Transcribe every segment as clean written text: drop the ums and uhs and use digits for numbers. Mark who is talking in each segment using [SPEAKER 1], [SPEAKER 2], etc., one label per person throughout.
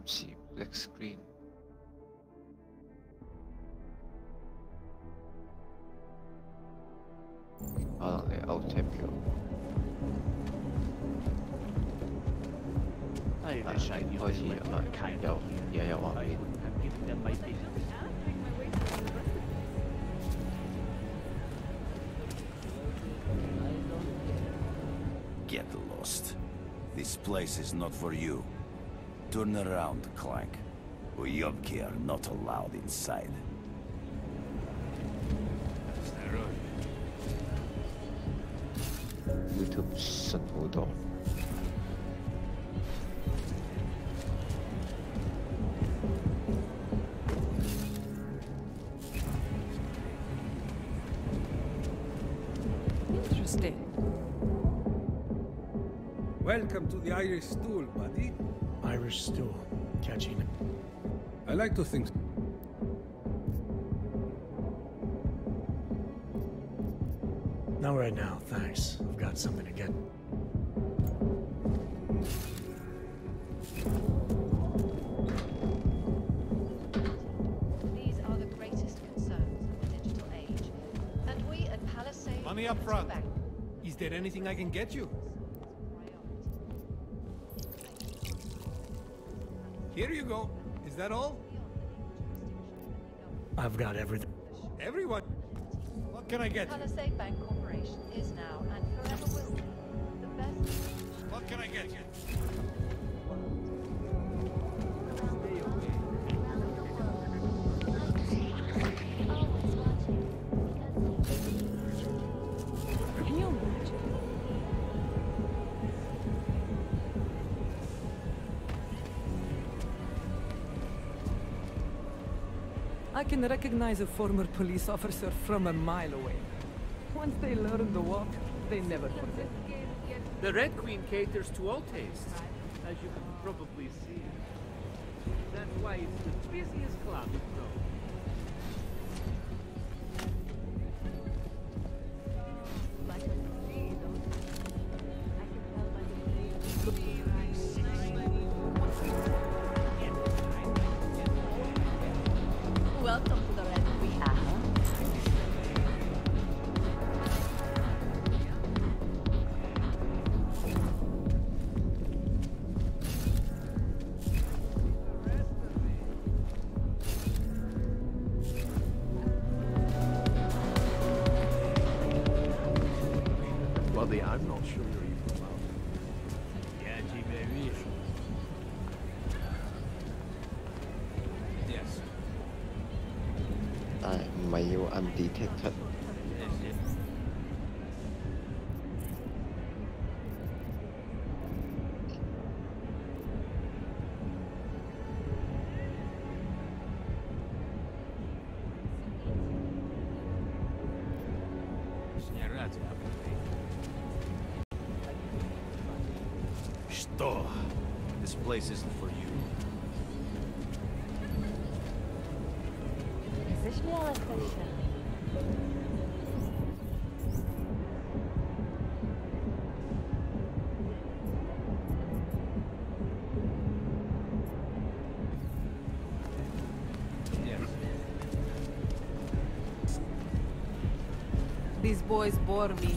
[SPEAKER 1] see black screen. I'll tap you. 開始有畫面。
[SPEAKER 2] Get lost. This place is not for you. Turn around, Clank. Uyobki are not allowed inside.
[SPEAKER 1] YouTube 順好多。
[SPEAKER 3] Interesting.
[SPEAKER 4] Welcome to the Irish stool, buddy.
[SPEAKER 5] Irish stool. Catchy.
[SPEAKER 4] I like to think.
[SPEAKER 5] Not right now, thanks. I've got something to get.
[SPEAKER 6] These are the greatest concerns of the digital age. And we at Palisade...
[SPEAKER 4] Money up front. Is there anything I can get you? Here you go. Is that all?
[SPEAKER 5] I've got everything.
[SPEAKER 4] Everyone. What can I get you?
[SPEAKER 6] Palisade Bank Corporation is now and forever will be the best...
[SPEAKER 4] What can I get you?
[SPEAKER 3] Can you imagine? I can recognize a former police officer from a mile away. Once they learn the walk, they never forget.
[SPEAKER 7] The Red Queen caters to all tastes, as you can probably see. That's why it's the busiest club in Rome.
[SPEAKER 6] Welcome to the Red Queen.
[SPEAKER 7] Buddy, I'm not sure you're even allowed.
[SPEAKER 4] Yes.
[SPEAKER 1] แต่ไม่อยู่ undetected.
[SPEAKER 2] Что? This place isn't for you.
[SPEAKER 3] These boys bore me.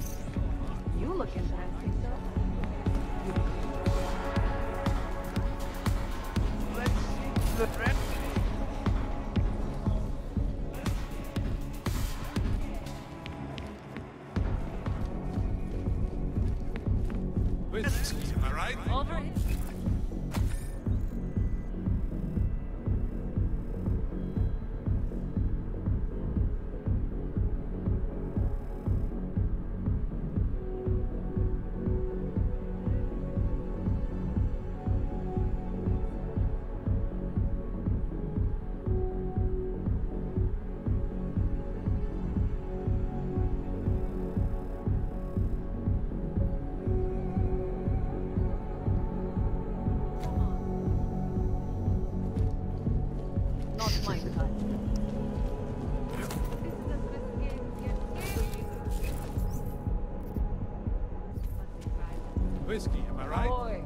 [SPEAKER 3] You look interesting, though.
[SPEAKER 7] Let's see the Red
[SPEAKER 4] Am I right?
[SPEAKER 3] Over here.
[SPEAKER 4] Whiskey, am I right?
[SPEAKER 3] Boy.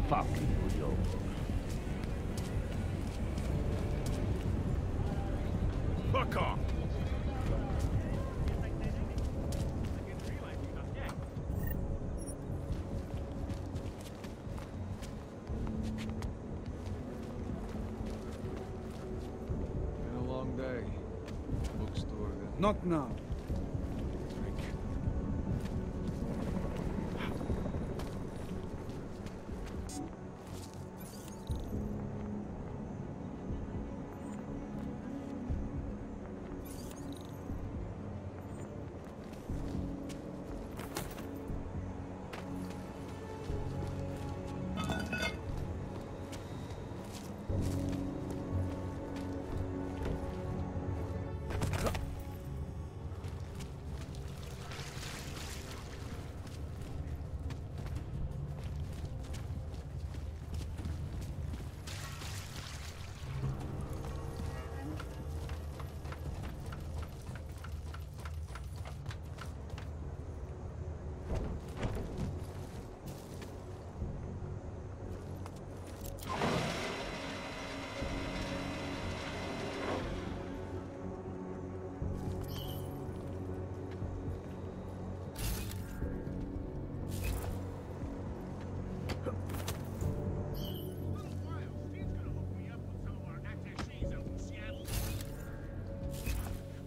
[SPEAKER 8] Fuck you, yo. Fuck off!
[SPEAKER 9] Been a long day. Bookstore then.
[SPEAKER 4] Not now.
[SPEAKER 9] Drink.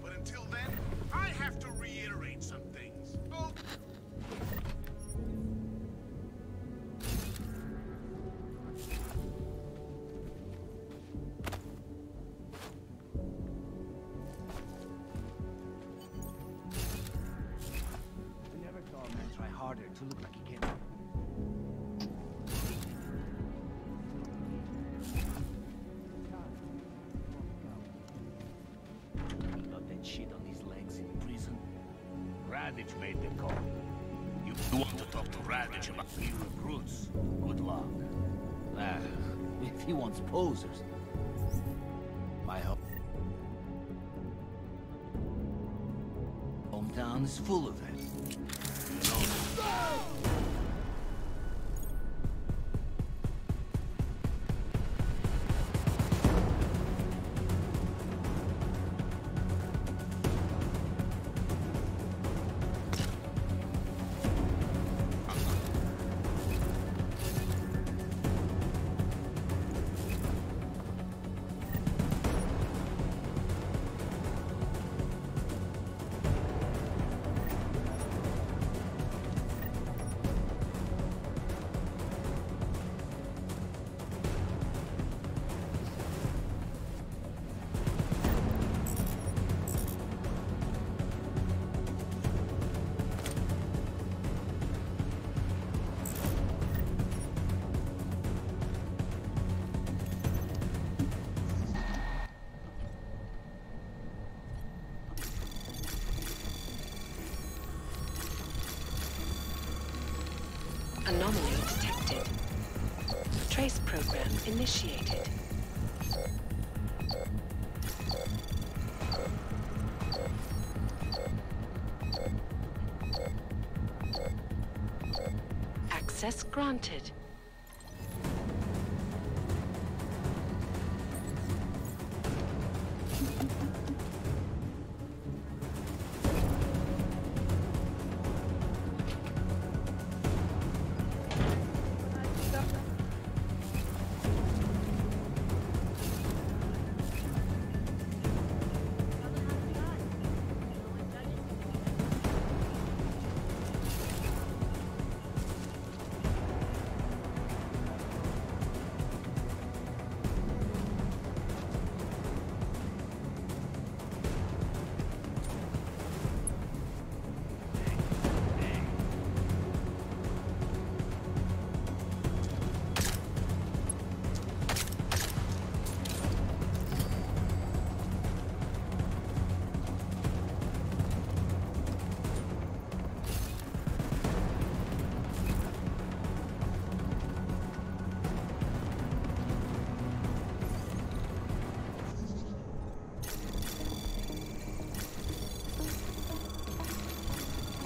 [SPEAKER 8] But until then, I have to reiterate some things. Oh.
[SPEAKER 10] We never saw a man try harder to look like he can.
[SPEAKER 8] He got that shit on his legs in prison. Radich made the call. You want to talk to Radich about new recruits? Good luck.
[SPEAKER 10] If he wants posers. My hometown is full of them.
[SPEAKER 11] Anomaly detected. Trace program initiated. Access granted.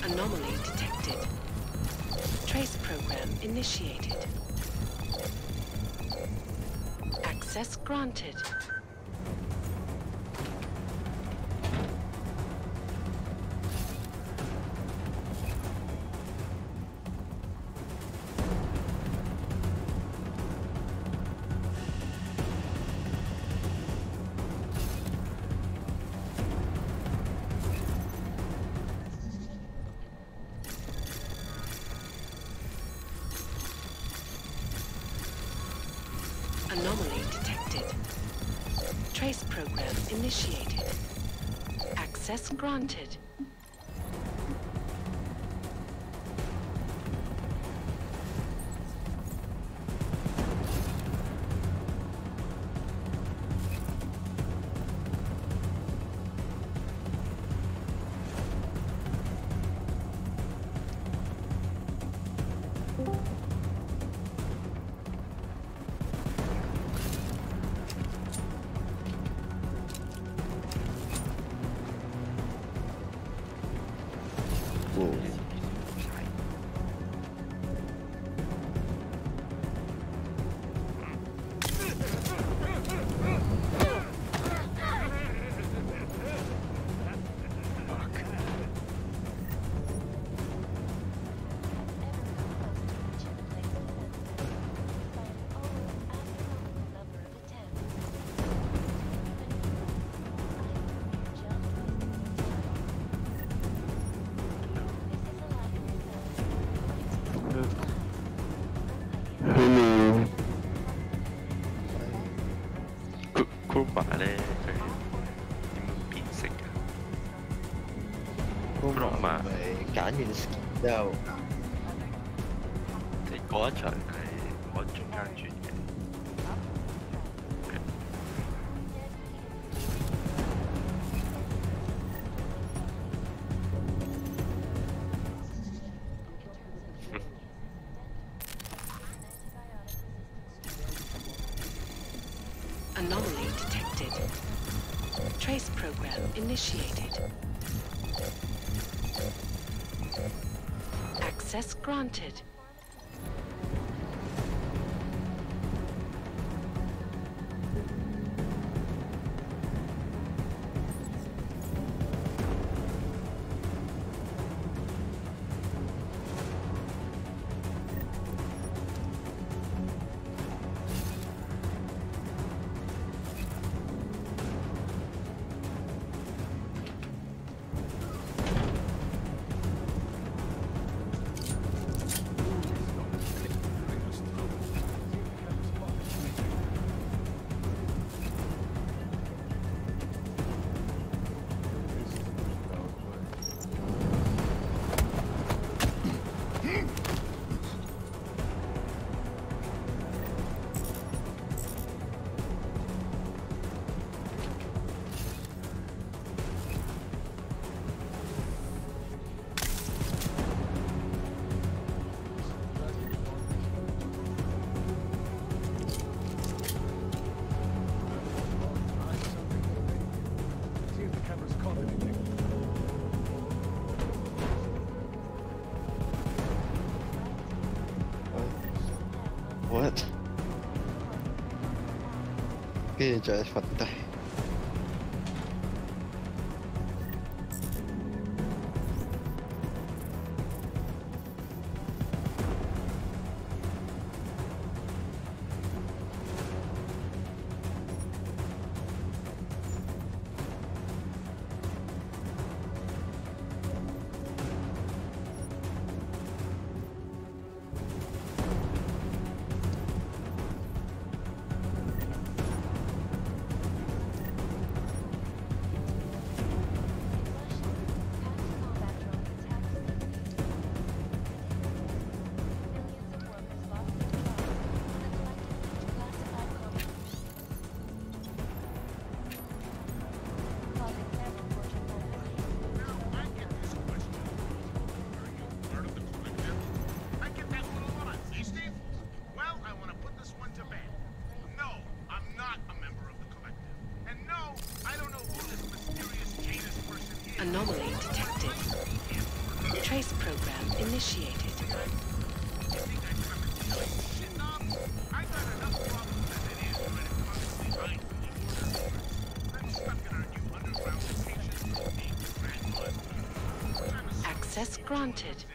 [SPEAKER 11] Anomaly detected. Trace program initiated. Access granted. Anomaly detected. Trace program initiated. Access granted.
[SPEAKER 1] Cô bảo đây cái pin xịt
[SPEAKER 12] không rõ mà cá nhìn skin đâu
[SPEAKER 1] thì có trận cái có trung gian chuyển nhé.
[SPEAKER 11] Anomaly detected. Trace program initiated. Access granted.
[SPEAKER 12] What? Cái trời phật tay.
[SPEAKER 11] Anomaly detected. Trace program initiated. Access granted.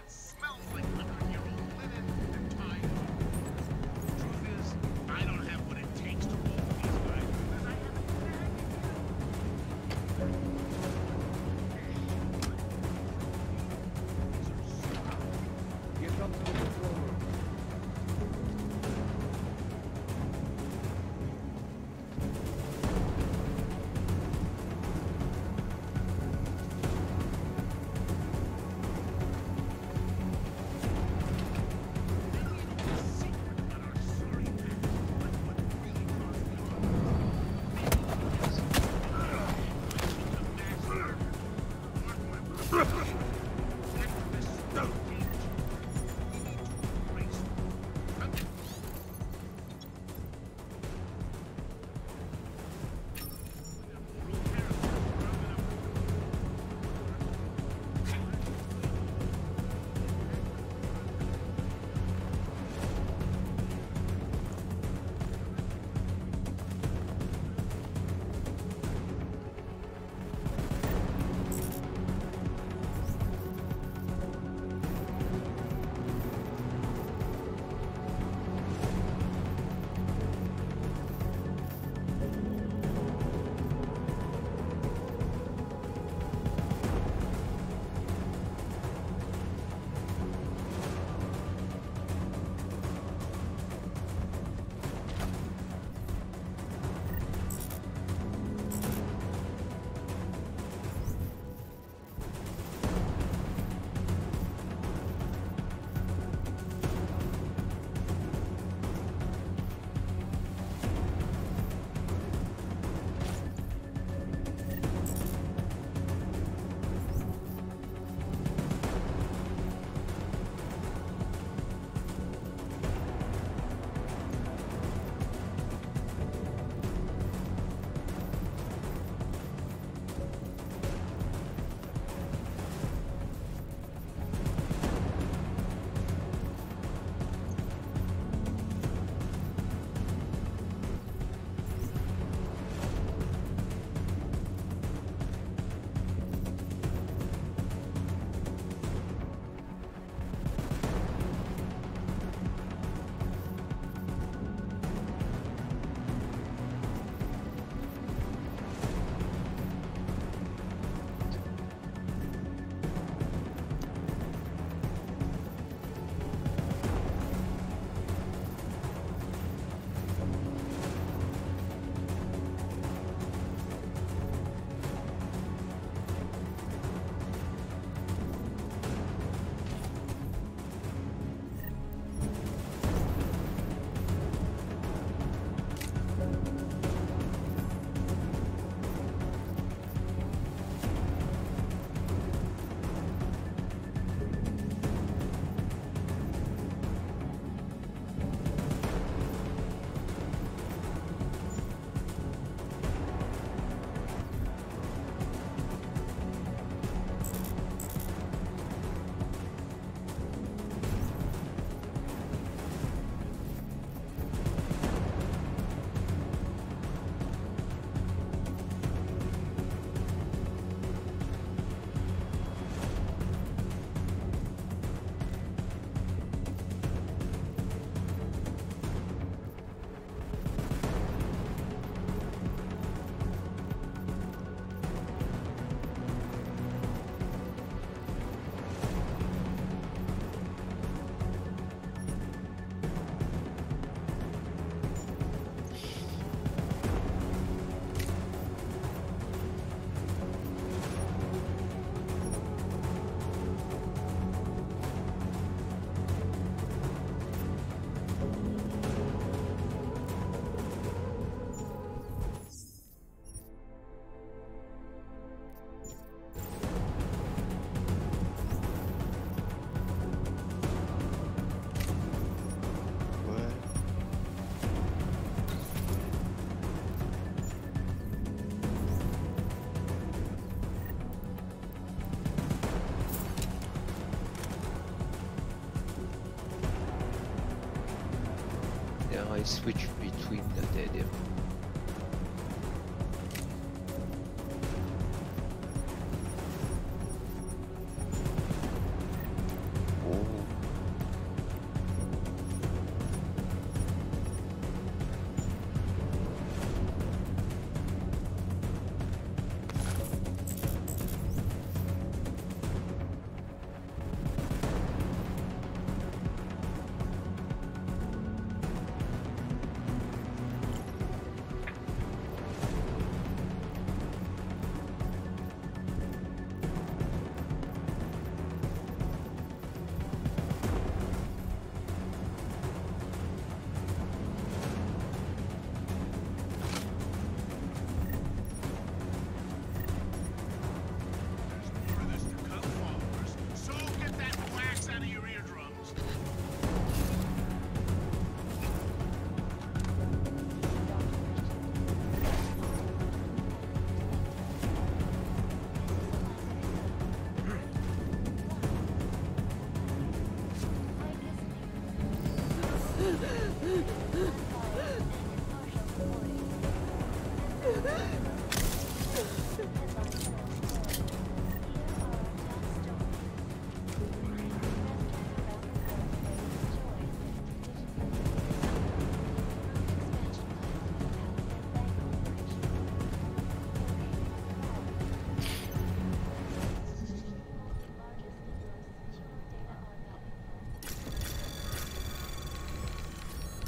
[SPEAKER 1] I switch between them.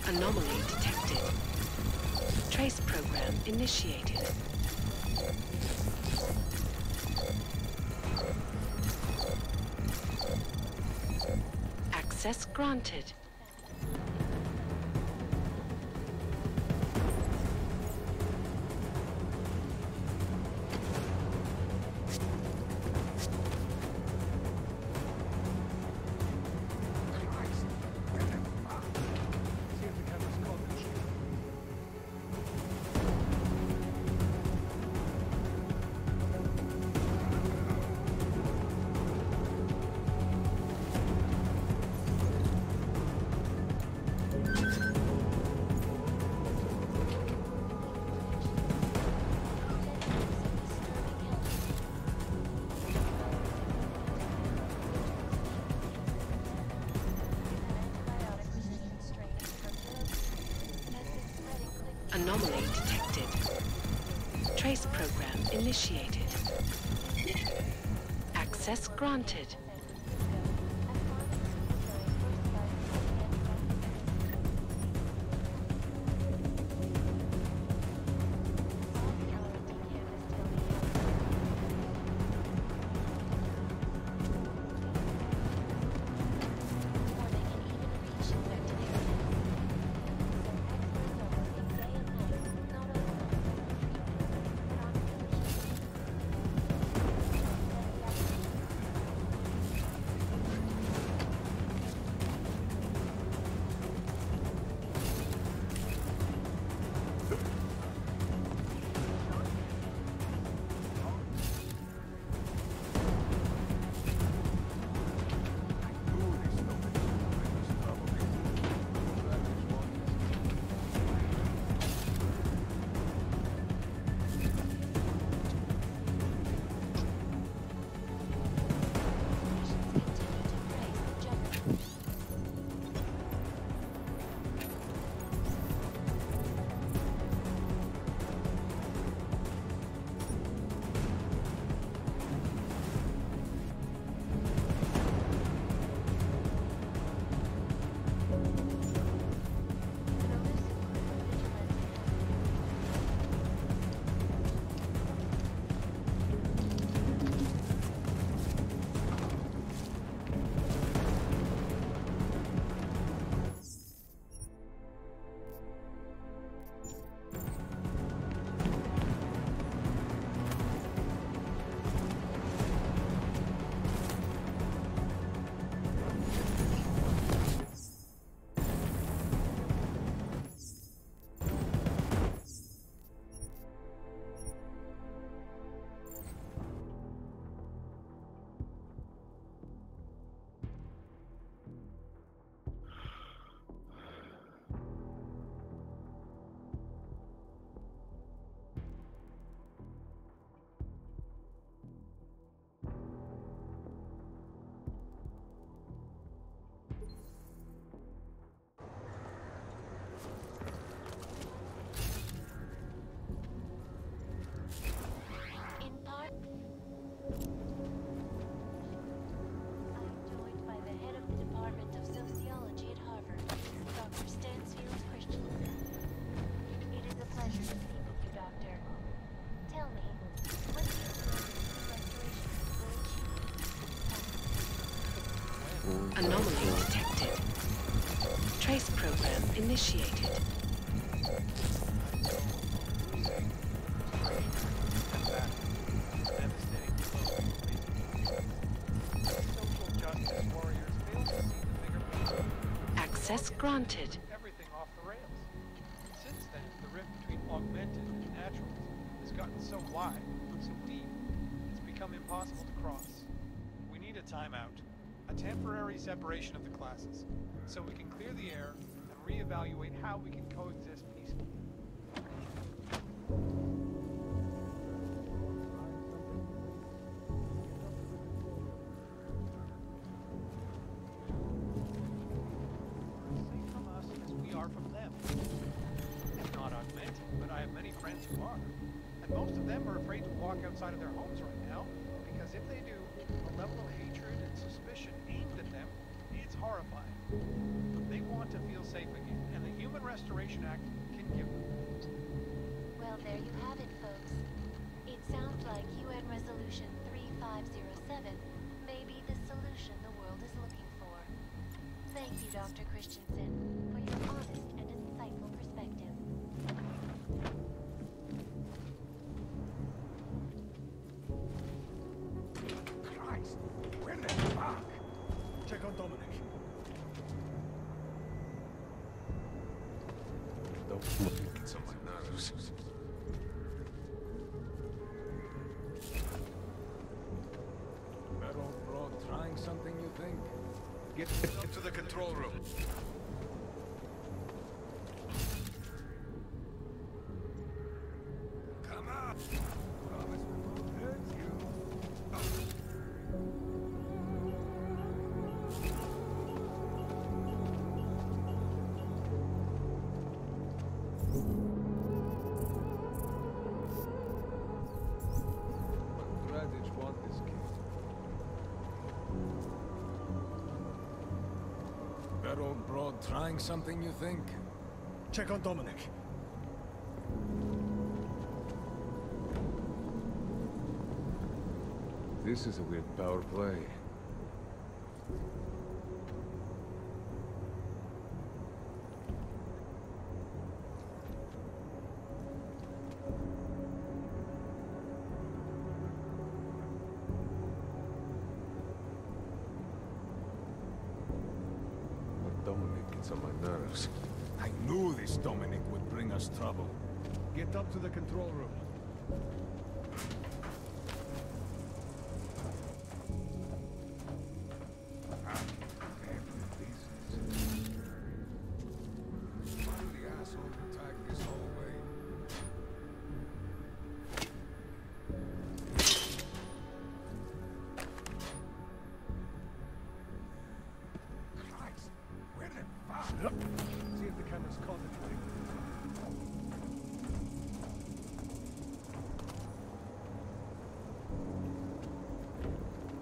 [SPEAKER 11] Anomaly detected. Trace program initiated. Access granted. Anomaly detected. Trace program initiated. Access granted. Anomaly detected. Trace program initiated. Access granted.
[SPEAKER 13] Everything off the rails. Since then, the rift between augmented and naturals has gotten so wide, so deep, it's become impossible to cross. We need a timeout. A temporary separation of the classes, so we can clear the air and reevaluate how we can coexist peacefully. Same from us as we are from them. I'm not augmented, but I have many friends who are. And most of them are afraid to walk outside of their homes right now, because if they do, the level of hatred and suspicion aimed at them is horrifying. They want to feel safe again, and the Human Restoration Act can give them that.
[SPEAKER 14] Well, there you have it, folks. It sounds like UN Resolution 3507 may be the solution the world is looking for. Thank you, Dr. Christensen, for your honest and insightful perspective.
[SPEAKER 2] Christ, where the fuck?
[SPEAKER 5] Check on Dominic.
[SPEAKER 2] It's on my nerves.
[SPEAKER 9] That old broad trying something, you think?
[SPEAKER 4] Get to the control room.
[SPEAKER 2] Come on!
[SPEAKER 9] Promise we won't hurt you. But Radich want this kid. That old broad trying something, you think?
[SPEAKER 5] Check on Dominic.
[SPEAKER 9] This is a weird power play. But Dominic gets on my nerves. I knew this Dominic would bring us trouble.
[SPEAKER 4] Get up to the control room.
[SPEAKER 5] See if the camera's caught anything.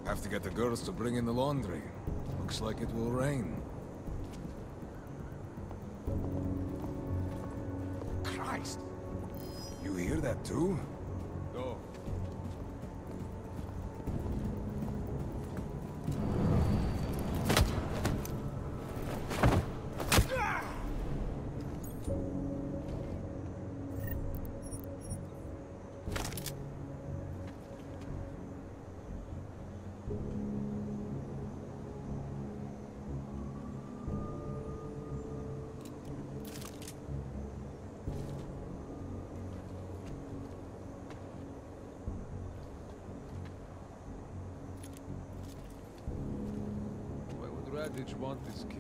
[SPEAKER 9] Have to get the girls to bring in the laundry. Looks like it will rain.
[SPEAKER 2] Christ! You hear that too?
[SPEAKER 9] Go. Why would Radich want this kid?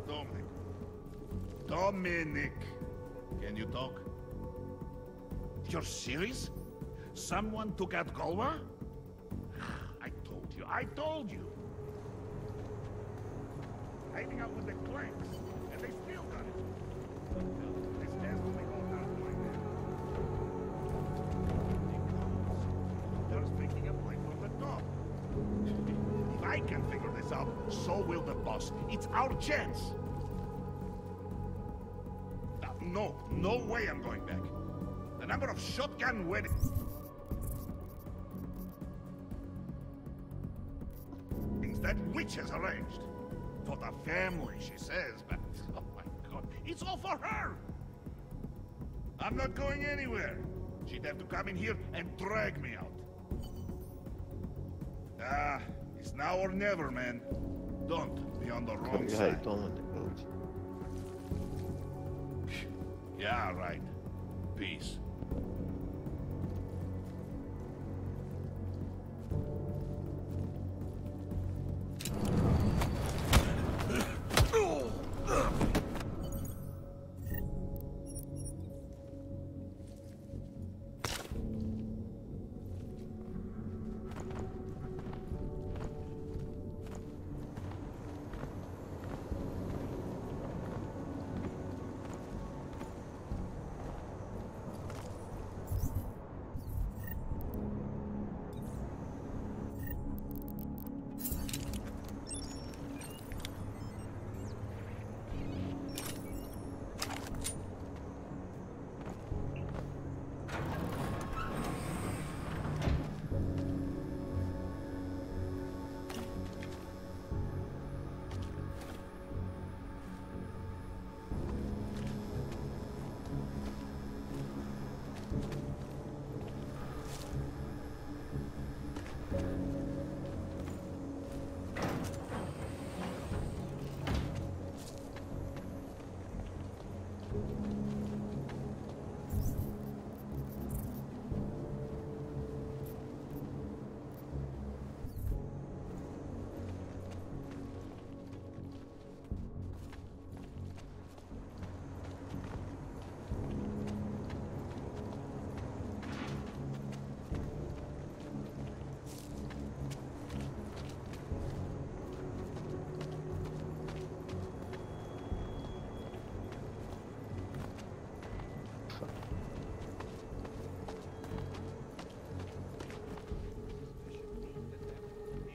[SPEAKER 8] Dominic. Dominic! Can you talk? You're serious? Someone took out Golwa? I told you! Hiding out with the clanks, and they still got it. This test only goes down like that. They're speaking up like from the top. If I can figure this out, so will the boss. It's our chance. No way I'm going back. The number of shotgun weddings that witch has arranged. For the family, she says, but oh my god, it's all for her! I'm not going anywhere. She'd have to come in here and drag me out. Ah,
[SPEAKER 9] It's now or never, man. Don't be on the wrong
[SPEAKER 12] Ja,
[SPEAKER 9] side.
[SPEAKER 12] Dominic ook.
[SPEAKER 9] Yeah, right. Peace.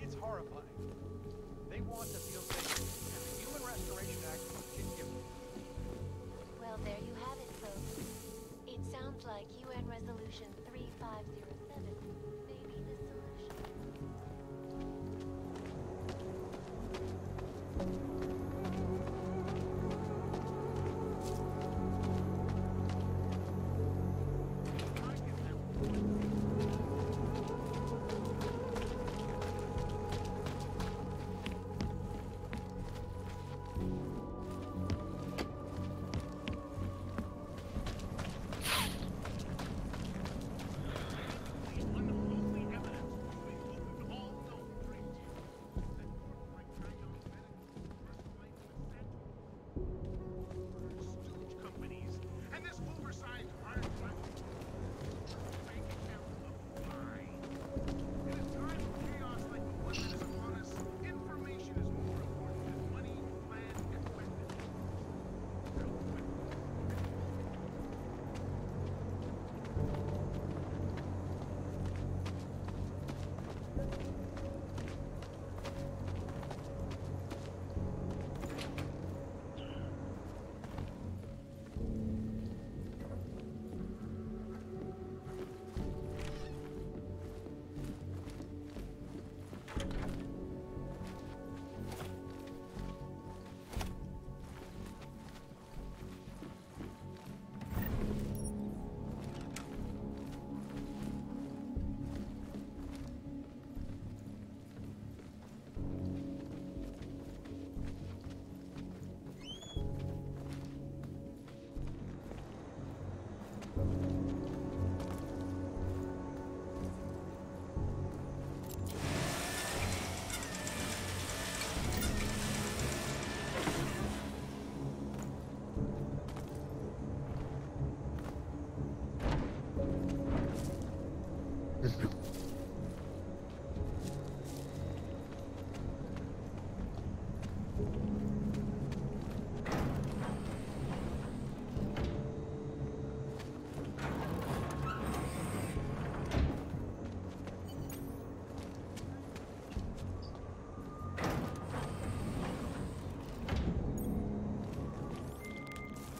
[SPEAKER 13] It's horrifying. They want to feel safe, and the Human Restoration Act can give them.
[SPEAKER 14] Well, there you have it, folks. It sounds like UN Resolution 3507 may be the solution.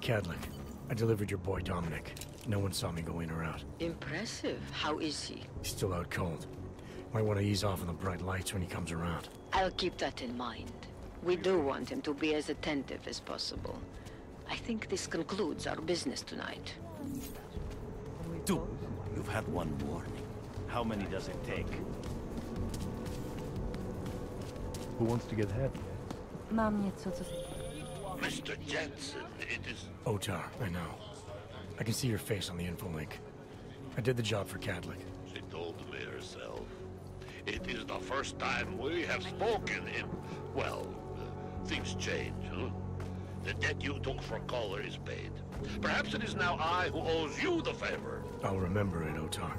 [SPEAKER 5] Cadlick, I delivered your boy Dominic. No one saw me go in or out.
[SPEAKER 11] Impressive. How is he?
[SPEAKER 5] He's still out cold. Might want to ease off on the bright lights when he comes around.
[SPEAKER 11] I'll keep that in mind. We do want him to be as attentive as possible. I think this concludes our business tonight.
[SPEAKER 2] Dude, you've had one warning. How many does it take?
[SPEAKER 15] Who wants to get head?
[SPEAKER 16] Mam nieco co...
[SPEAKER 8] Mr. Jensen, it is...
[SPEAKER 5] Otar, I know. I can see your face on the info link. I did the job for Cadlick.
[SPEAKER 8] She told me herself. It is the first time we have spoken in... Well, things change, huh? The debt you took for Caller is paid. Perhaps it is now I who owes you the favor.
[SPEAKER 5] I'll remember it, Otar.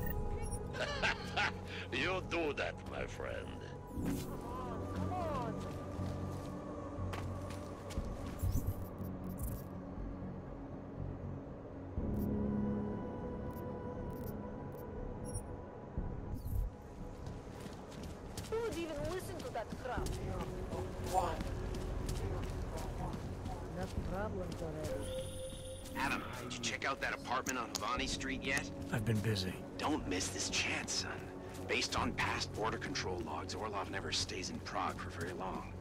[SPEAKER 8] You do that, my friend.
[SPEAKER 16] Who would even listen to that crap? Enough problems already.
[SPEAKER 10] Adam, did you check out that apartment on Havani Street yet?
[SPEAKER 5] I've been busy.
[SPEAKER 10] Don't miss this chance, son. Based on past border control logs, Orlov never stays in Prague for very long.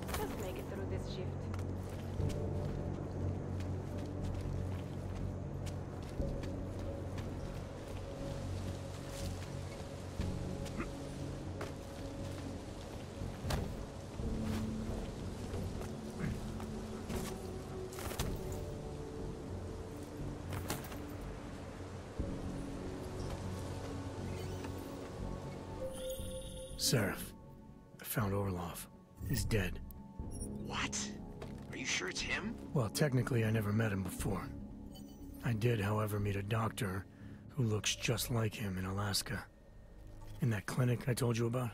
[SPEAKER 16] Just make it through this shift.
[SPEAKER 5] Seraph, I found Orlov. He's dead.
[SPEAKER 10] What? Are you sure it's him?
[SPEAKER 5] Well, technically I never met him before. I did, however, meet a doctor who looks just like him in Alaska. In that clinic I told you about.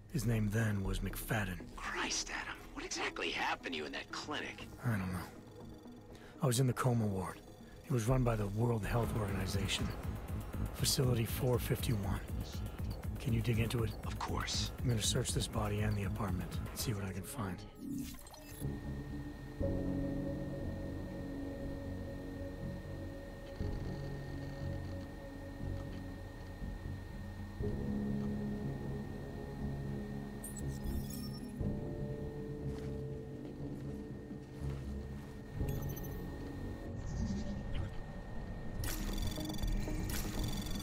[SPEAKER 5] His name then was McFadden.
[SPEAKER 10] Christ, Adam. What exactly happened to you in that clinic?
[SPEAKER 5] I don't know. I was in the coma ward. It was run by the World Health Organization. Facility 451. Can you dig into it?
[SPEAKER 10] Of course.
[SPEAKER 5] I'm gonna search this body and the apartment, see what I can find.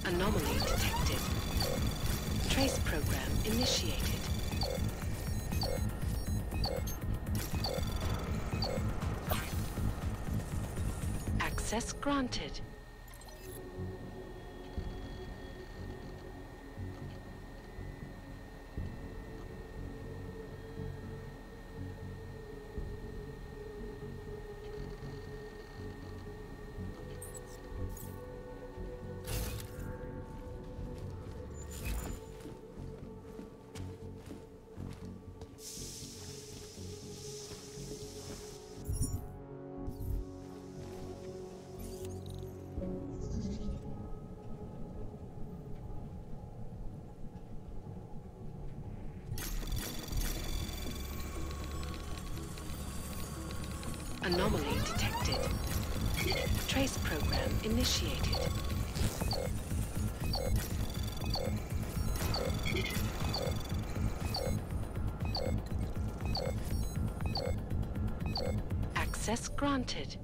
[SPEAKER 11] Anomaly detected. Trace program initiated. Access granted. Anomaly detected. Trace program initiated. Access granted.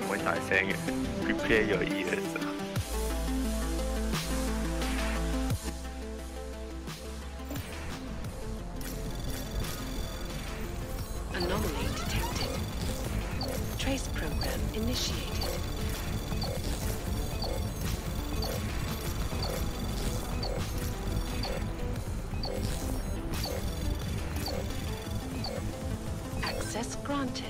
[SPEAKER 1] We're not saying it. Prepare your ears.
[SPEAKER 11] Anomaly detected. Trace program initiated. Access granted.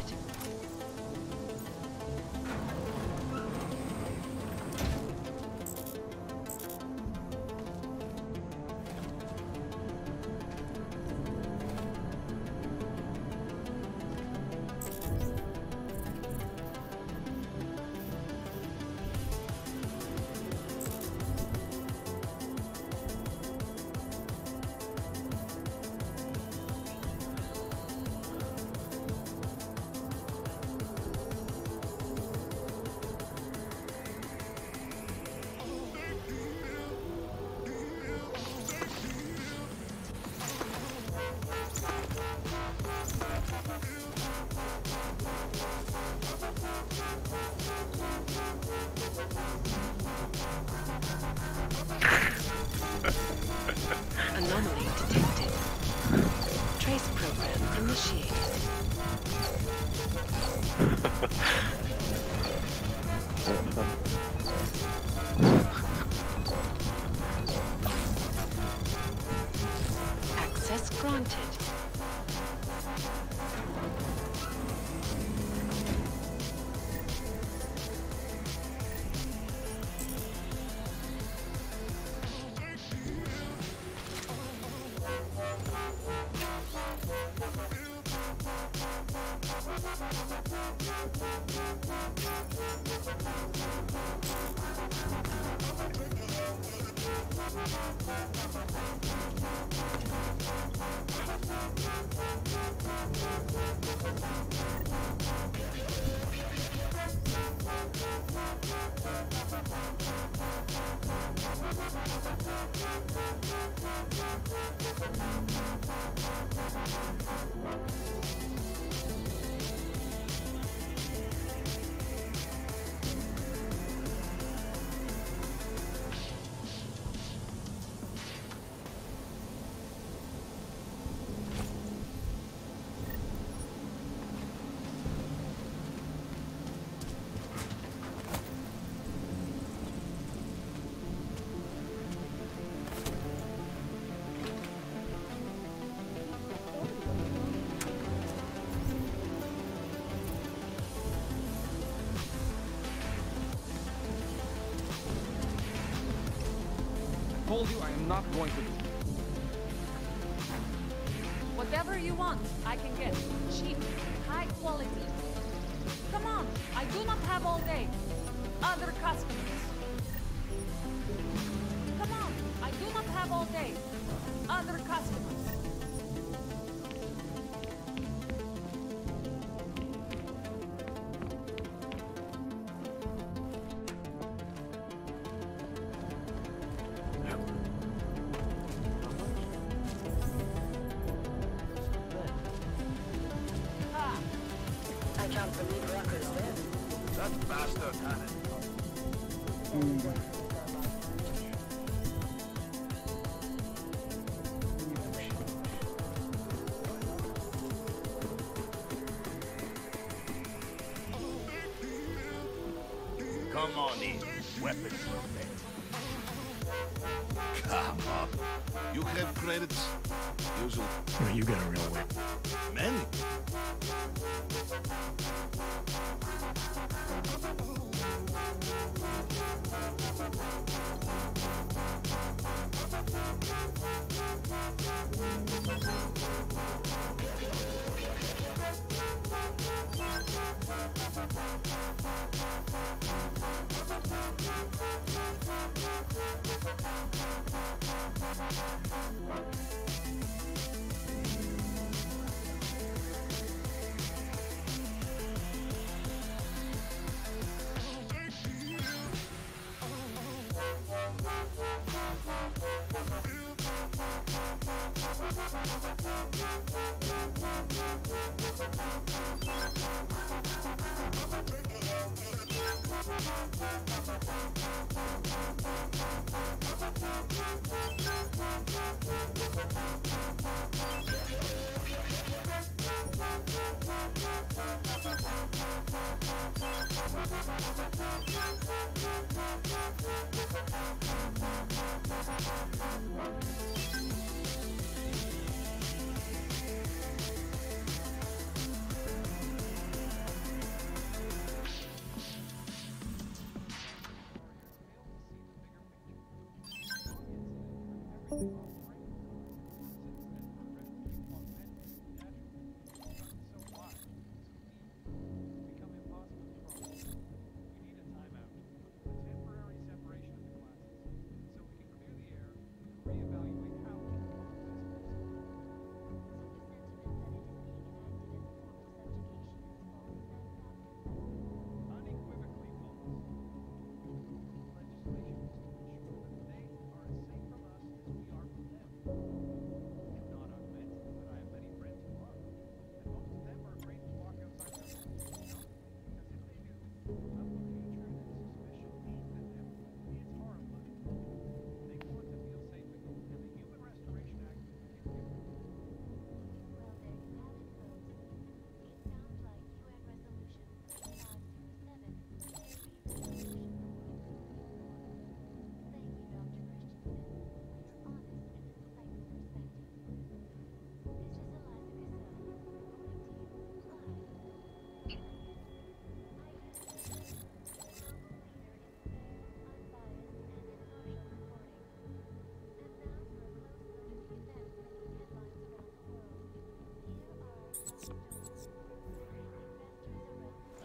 [SPEAKER 11] Anomaly detected. Trace program initiated. Access granted.
[SPEAKER 15] I told you I am not going to.
[SPEAKER 17] Whatever you want, I can get. Cheap, high quality. Come on, I do not have all day. Other customers. Come on, I do not have all day. Other customers.
[SPEAKER 16] I can't believe Rocker's dead.
[SPEAKER 9] That bastard had it.
[SPEAKER 2] Come on in. Weapons ready. Come on. You have credits? Usual.
[SPEAKER 5] Yeah, you got a real one.
[SPEAKER 2] Many.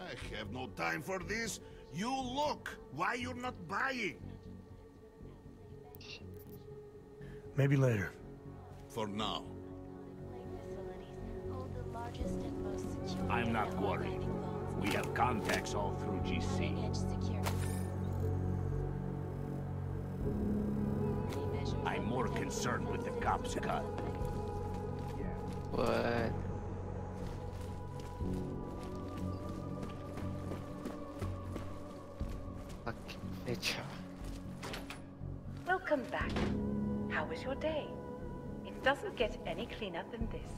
[SPEAKER 15] I have no time for this. You look. Why you're not buying?
[SPEAKER 5] Maybe later.
[SPEAKER 15] For now.
[SPEAKER 18] I'm not worried. We have contacts all through GC. I'm more concerned with the cops' cut.
[SPEAKER 1] What?
[SPEAKER 19] Welcome back. How was your day? It doesn't get any cleaner than this.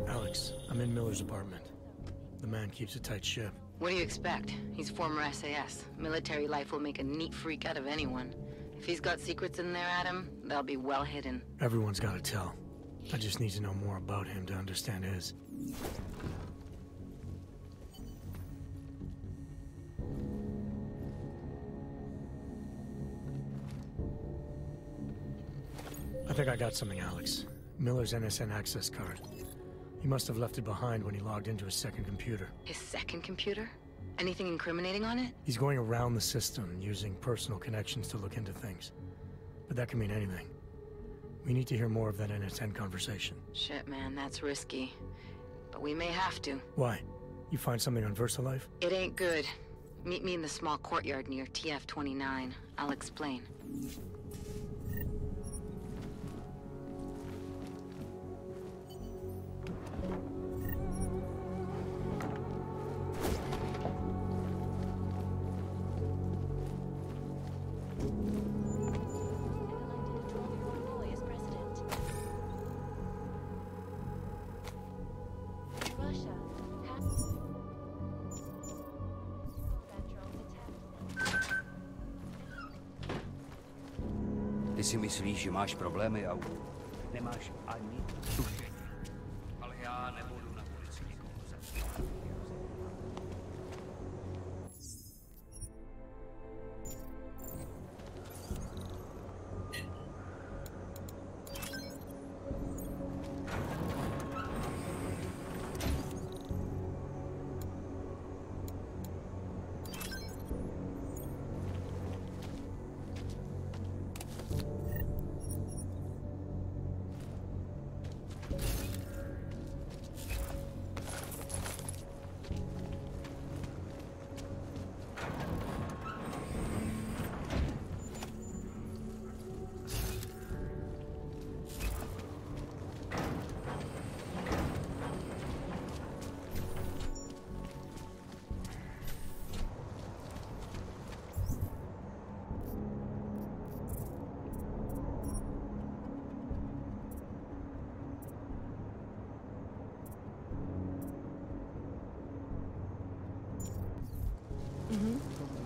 [SPEAKER 5] Alex, I'm in Miller's apartment. The man keeps a tight ship.
[SPEAKER 11] What do you expect? He's former SAS. Military life will make a neat freak out of anyone. If he's got secrets in there, Adam, they'll be well hidden.
[SPEAKER 5] Everyone's got to tell. I just need to know more about him to understand his. I think I got something, Alex. Miller's NSN access card. He must have left it behind when he logged into his second computer.
[SPEAKER 11] His second computer? Anything incriminating on it?
[SPEAKER 5] He's going around the system, using personal connections to look into things. But that can mean anything. We need to hear more of that NSN conversation.
[SPEAKER 11] Shit, man, that's risky. But we may have to.
[SPEAKER 5] Why? You find something on VersaLife?
[SPEAKER 11] It ain't good. Meet me in the small courtyard near TF-29. I'll explain.
[SPEAKER 20] Ty si myslíš, že máš problémy a nemáš ani tuši.
[SPEAKER 18] reale vuole una polizia di cosa.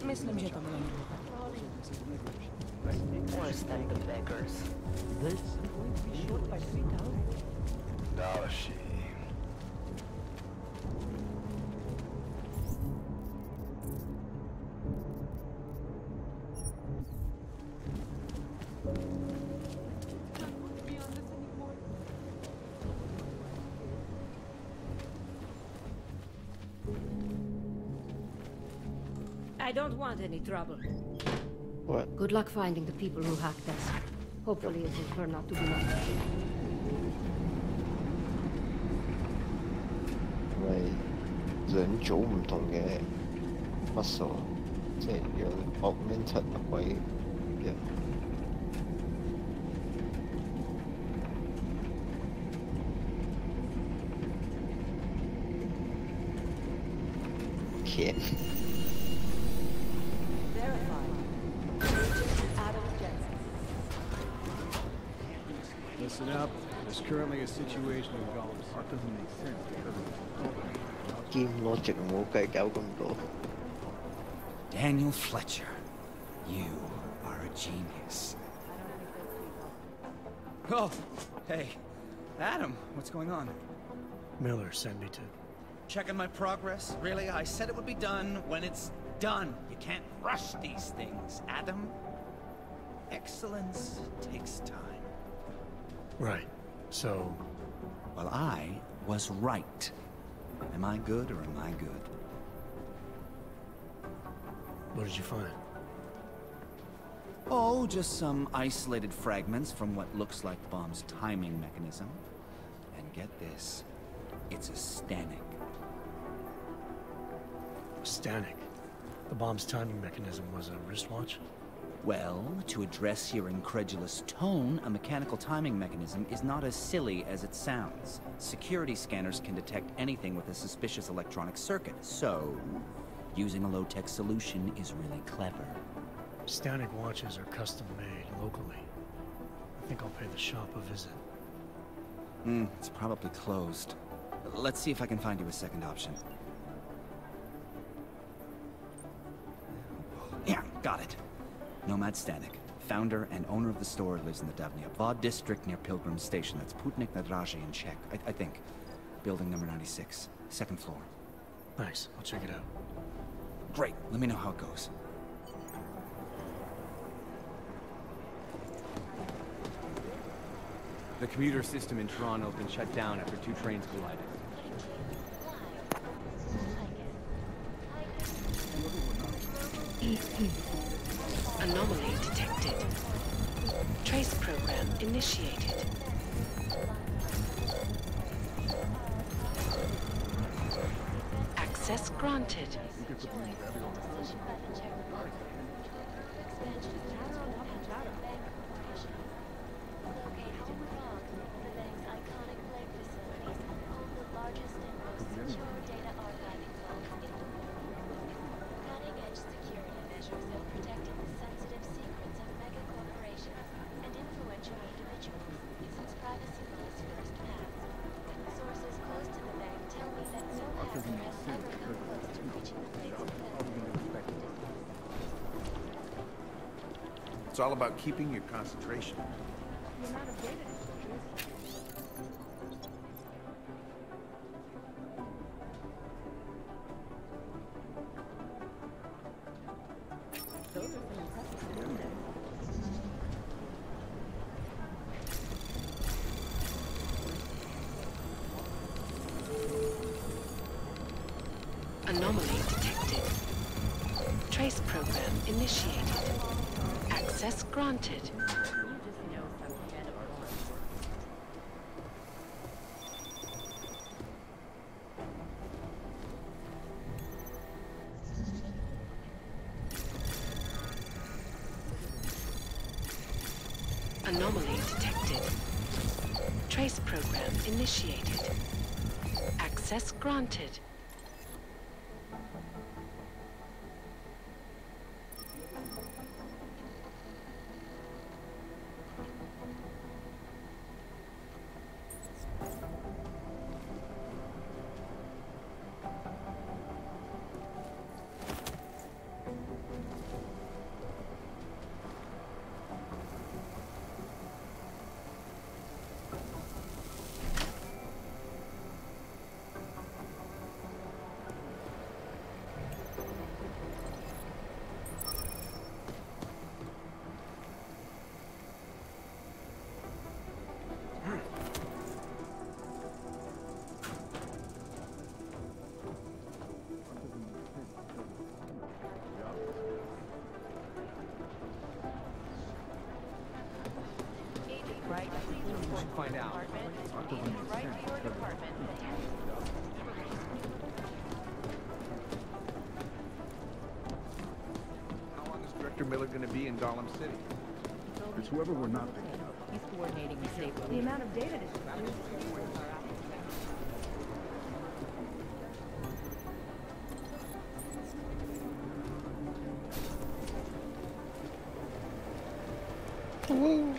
[SPEAKER 3] Myslím, že to bylo
[SPEAKER 11] Worse than the beggars.
[SPEAKER 3] This going to be short by 3,000.
[SPEAKER 9] Další.
[SPEAKER 20] I don't want any trouble.
[SPEAKER 12] What?
[SPEAKER 20] Good luck finding the people who hacked us. Hopefully it will turn out to be nothing.
[SPEAKER 12] Vậy dẫn chủ唔同嘅 muscle，即係讓 augmented 位嘅。鉗。
[SPEAKER 4] Listen up. There's currently a situation involved. That doesn't make sense because
[SPEAKER 12] Game logic 唔好計較咁多。
[SPEAKER 10] Daniel Fletcher, you are a genius. Oh, hey. Adam, what's going on?
[SPEAKER 5] Miller sent me to.
[SPEAKER 10] Checking my progress? Really? I said it would be done when it's done. You can't rush these things, Adam. Excellence takes time.
[SPEAKER 5] Right. So...
[SPEAKER 10] Well, I was right. Am I good or am I good?
[SPEAKER 5] What did you find?
[SPEAKER 10] Oh, just some isolated fragments from what looks like the bomb's timing mechanism. And get this, it's a Stanek.
[SPEAKER 5] Stanek? The bomb's timing mechanism was a wristwatch?
[SPEAKER 10] Well, to address your incredulous tone, a mechanical timing mechanism is not as silly as it sounds. Security scanners can detect anything with a suspicious electronic circuit, so using a low-tech solution is really clever.
[SPEAKER 5] Stanek watches are custom-made locally. I think I'll pay the shop a visit.
[SPEAKER 10] It's probably closed. Let's see if I can find you a second option. Yeah, got it. Nomad Stanek, founder and owner of the store, lives in the Davnia Vod district near Pilgrim Station. That's Putnik Nadraji in Czech, I think. Building number 96, second floor.
[SPEAKER 5] Nice, I'll check it out.
[SPEAKER 10] Great, let me know how it goes.
[SPEAKER 1] The commuter system in Toronto has been shut down after 2 trains collided.
[SPEAKER 19] Anomaly detected. Trace program initiated. Access granted.
[SPEAKER 9] It's all about keeping your concentration.
[SPEAKER 11] Anomaly detected. Trace program initiated. Access granted. Anomaly detected. Trace program initiated. Access granted.
[SPEAKER 13] Find out. Right to your department.
[SPEAKER 4] How long is Director Miller going to be in Gollum City?
[SPEAKER 21] It's whoever we're not picking up.
[SPEAKER 20] He's coordinating the safety. The amount of data this
[SPEAKER 12] Woo!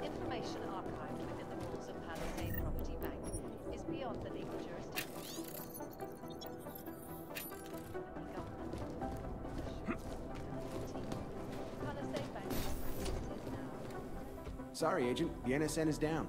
[SPEAKER 6] Information archived within the walls of Palisade Property Bank is beyond the legal jurisdiction. Palisade Bank is now.
[SPEAKER 22] Sorry, Agent. The NSN is down.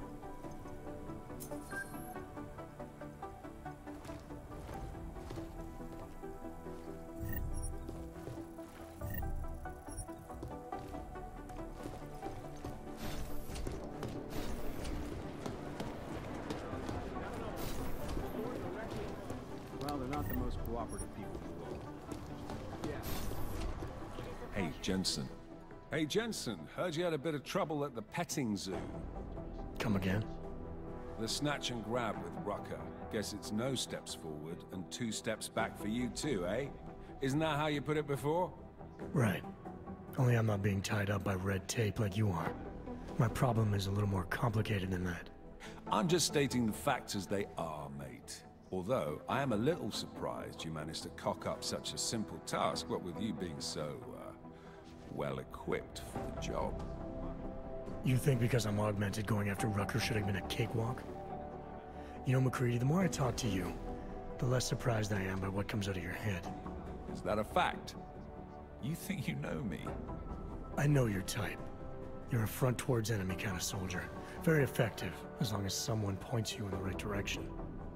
[SPEAKER 4] Well, they're not the most cooperative people in the world. Yeah.
[SPEAKER 9] Hey, Jensen. Hey, Jensen. Heard you had a bit of trouble at the petting zoo.
[SPEAKER 5] Come again?
[SPEAKER 9] The snatch and grab with Rucker. Guess it's no steps forward and 2 steps back for you too, eh? Isn't that how you put it before?
[SPEAKER 5] Right. Only I'm not being tied up by red tape like you are. My problem is a little more complicated than that.
[SPEAKER 9] I'm just stating the facts as they are, mate. Although, I am a little surprised you managed to cock up such a simple task, what with you being so, well-equipped for the job.
[SPEAKER 5] You think because I'm augmented going after Rucker should have been a cakewalk? You know, McCready, the more I talk to you, the less surprised I am by what comes out of your head.
[SPEAKER 9] Is that a fact? You think you know me?
[SPEAKER 5] I know your type. You're a front towards enemy kind of soldier. Very effective, as long as someone points you in the right direction.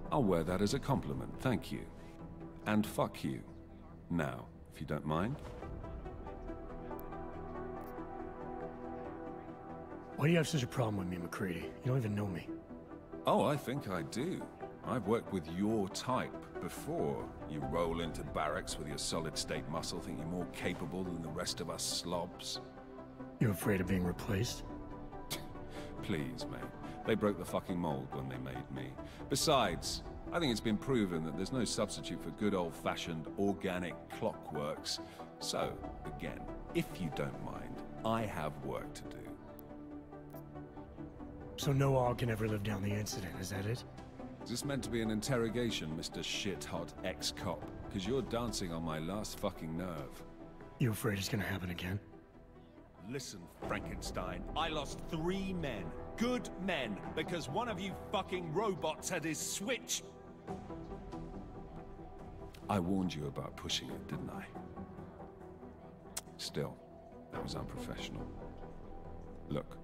[SPEAKER 9] I'll wear that as a compliment, thank you. And fuck you. Now, if you don't mind.
[SPEAKER 5] Why do you have such a problem with me, McCready? You don't even know me.
[SPEAKER 9] Oh, I think I do. I've worked with your type before. You roll into barracks with your solid-state muscle, think you're more capable than the rest of us slobs.
[SPEAKER 5] You afraid of being replaced?
[SPEAKER 9] Please, mate. They broke the fucking mold when they made me. Besides, I think it's been proven that there's no substitute for good old-fashioned organic clockworks. So, again, if you don't mind, I have work to do.
[SPEAKER 5] So no Og can ever live down the incident, is that it?
[SPEAKER 9] Is this meant to be an interrogation, Mr. Shit-hot ex-cop? Because you're dancing on my last fucking nerve.
[SPEAKER 5] You afraid it's gonna happen again?
[SPEAKER 9] Listen, Frankenstein, I lost 3 men. Good men, because one of you fucking robots had his switch. I warned you about pushing it, didn't I? Still, that was unprofessional. Look.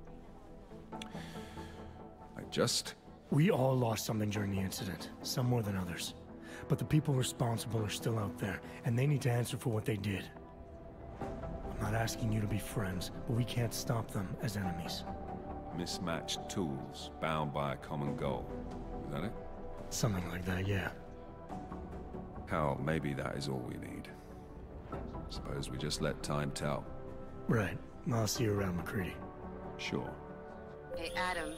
[SPEAKER 5] We all lost something during the incident, some more than others. But the people responsible are still out there, and they need to answer for what they did. I'm not asking you to be friends, but we can't stop them as enemies.
[SPEAKER 9] Mismatched tools, bound by a common goal. Is that it?
[SPEAKER 5] Something like that, yeah.
[SPEAKER 9] Hell, maybe that is all we need. Suppose we just let time tell.
[SPEAKER 5] Right. I'll see you around, McCready.
[SPEAKER 9] Sure.
[SPEAKER 11] Hey, Adam.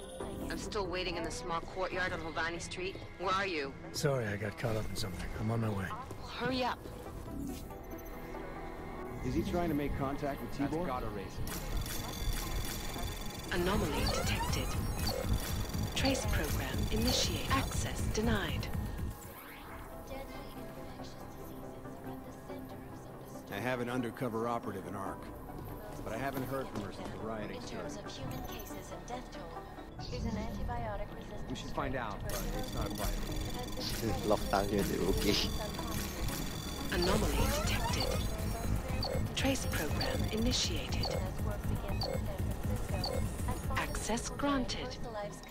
[SPEAKER 11] I'm still waiting in the small courtyard on Havani Street. Where are you?
[SPEAKER 5] Sorry, I got caught up in something. I'm on my way.
[SPEAKER 11] Well, hurry up.
[SPEAKER 22] Is he trying to make contact with Tibor?
[SPEAKER 7] Anomaly detected. Trace program initiate. Access denied.
[SPEAKER 22] I have an undercover operative in ARC, but I haven't heard from her since the rioting started. We should find out, but it's not quite.
[SPEAKER 12] Lock down your okay.
[SPEAKER 7] Anomaly detected. Trace program initiated. Access granted.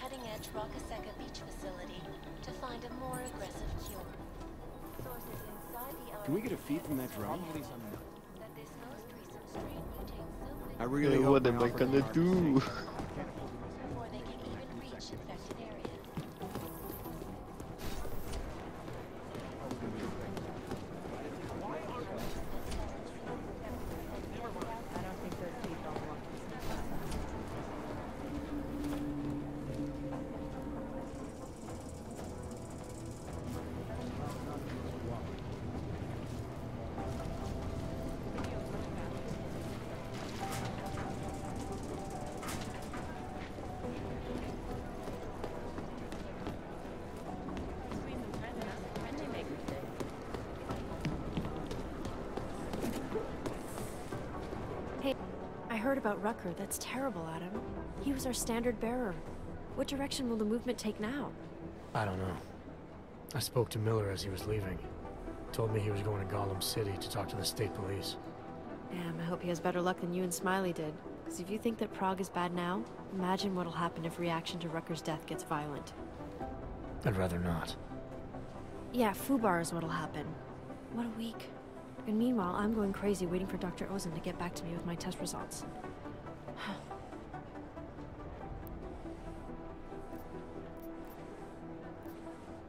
[SPEAKER 6] Cutting-edge Rockaseka Beach facility to find a more aggressive cure. Sources inside the
[SPEAKER 22] Can we get a feed from that drone?
[SPEAKER 6] that this most recent strain mutates so
[SPEAKER 22] I really hope
[SPEAKER 12] what am I gonna do?
[SPEAKER 6] before they can even reach infected areas.
[SPEAKER 20] I don't think those people want Hey, I heard about Rucker. That's terrible, Adam. He was our standard bearer. What direction will the movement take now?
[SPEAKER 5] I don't know. I spoke to Miller as he was leaving. Told me he was going to Gotham City to talk to the state police.
[SPEAKER 20] Damn, I hope he has better luck than you and Smiley did. Because if you think that Prague is bad now, imagine what'll happen if reaction to Rucker's death gets violent.
[SPEAKER 5] I'd rather not.
[SPEAKER 20] Yeah, Fubar is what'll happen. What a week. And meanwhile, I'm going crazy waiting for Dr. Ozen to get back to me with my test results.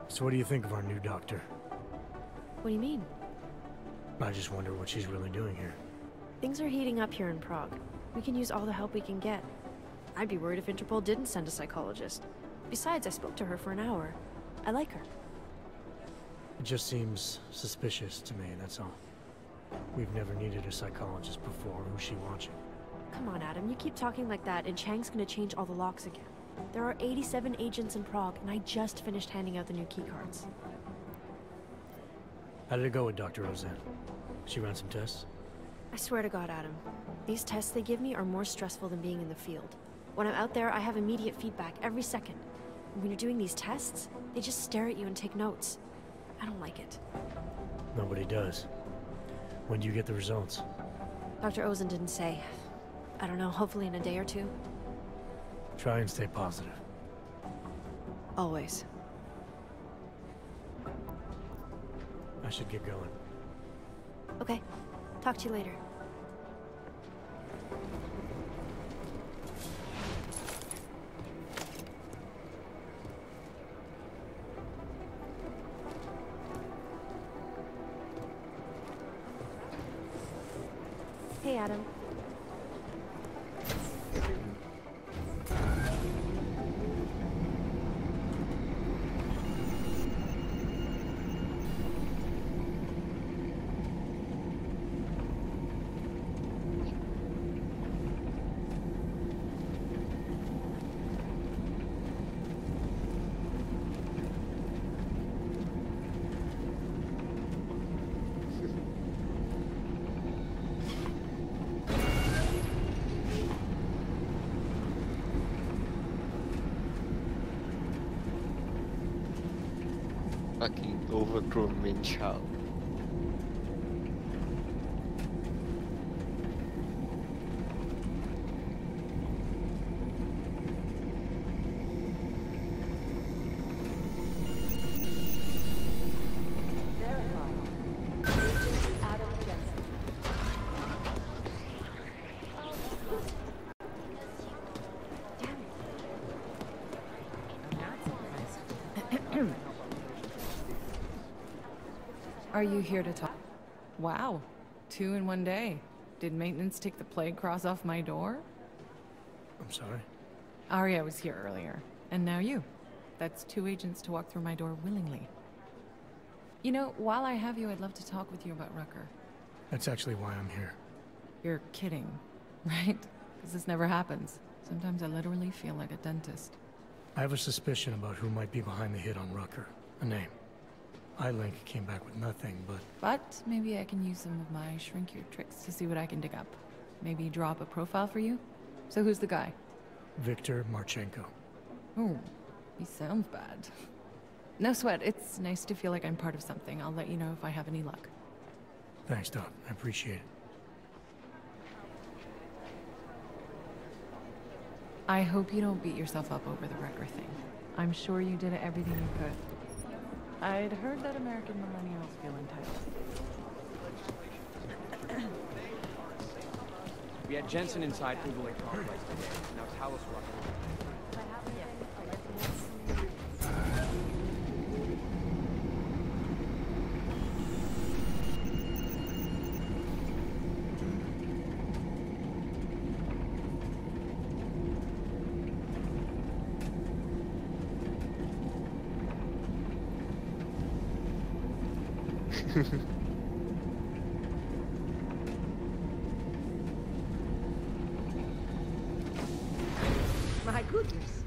[SPEAKER 5] So what do you think of our new doctor?
[SPEAKER 20] What do you mean?
[SPEAKER 5] I just wonder what she's really doing here.
[SPEAKER 20] Things are heating up here in Prague. We can use all the help we can get. I'd be worried if Interpol didn't send a psychologist. Besides, I spoke to her for an hour. I like her.
[SPEAKER 5] It just seems suspicious to me, that's all. We've never needed a psychologist before. Who's she watching?
[SPEAKER 20] Come on, Adam. You keep talking like that, and Chang's gonna change all the locks again. There are 87 agents in Prague, and I just finished handing out the new keycards.
[SPEAKER 5] How did it go with Dr. Ozen? She ran some tests?
[SPEAKER 20] I swear to God, Adam. These tests they give me are more stressful than being in the field. When I'm out there, I have immediate feedback every second. And when you're doing these tests, they just stare at you and take notes. I don't like it.
[SPEAKER 5] Nobody does. When do you get the results?
[SPEAKER 20] Dr. Ozen didn't say. I don't know, hopefully in a day or two.
[SPEAKER 5] Try and stay positive.
[SPEAKER 20] Always.
[SPEAKER 5] I should get going.
[SPEAKER 20] Okay. Talk to you later. Hey, Adam.
[SPEAKER 12] fucking overgrown man child.
[SPEAKER 3] Are you here to talk? Wow, 2 in one day. Did maintenance take the plague cross off my door?
[SPEAKER 5] I'm sorry?
[SPEAKER 3] Arya was here earlier, and now you. That's 2 agents to walk through my door willingly. You know, while I have you, I'd love to talk with you about Rucker.
[SPEAKER 5] That's actually why I'm here.
[SPEAKER 3] You're kidding, right? Because this never happens. Sometimes I literally feel like a dentist.
[SPEAKER 5] I have a suspicion about who might be behind the hit on Rucker. A name. iLink came back with nothing, but...
[SPEAKER 3] But maybe I can use some of my shrink your tricks to see what I can dig up. Maybe draw up a profile for you? So who's the guy?
[SPEAKER 5] Viktor Marchenko.
[SPEAKER 3] Oh, he sounds bad. No sweat, it's nice to feel like I'm part of something. I'll let you know if I have any luck.
[SPEAKER 5] Thanks, Doc. I appreciate it.
[SPEAKER 3] I hope you don't beat yourself up over the Rucker thing. I'm sure you did everything you could. I'd heard that American millennials feel entitled.
[SPEAKER 4] We had Jensen inside through the lake complex today. Now tell us what.
[SPEAKER 8] My goodness.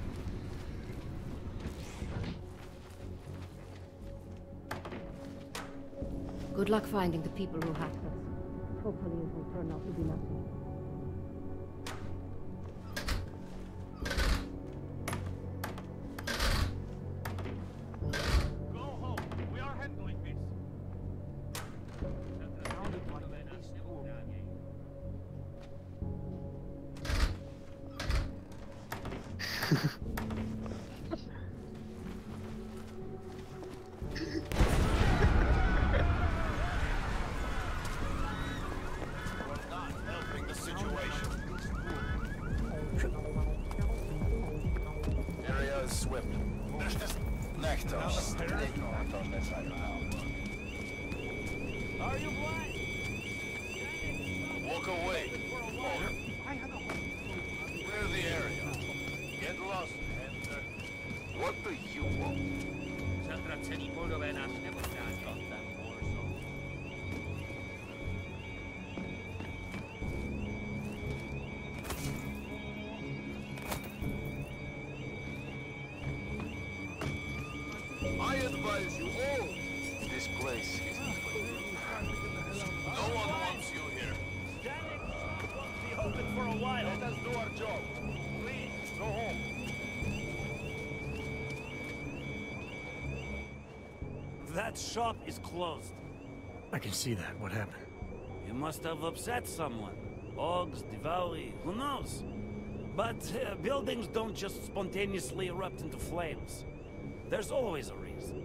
[SPEAKER 8] Good luck finding the people who hacked us. Hopefully it will turn out to be nothing.
[SPEAKER 15] Are you blind? Walk away. Clear the area. Get lost and what do you want? I advise you all. This place isn't for you. No one wants you here.
[SPEAKER 18] Be open for a while.
[SPEAKER 15] Let us do our job. Please, go home.
[SPEAKER 18] That shop is closed.
[SPEAKER 5] I can see that. What happened?
[SPEAKER 18] You must have upset someone. Bugs, Diwali, who knows? But buildings don't just spontaneously erupt into flames. There's always a reason.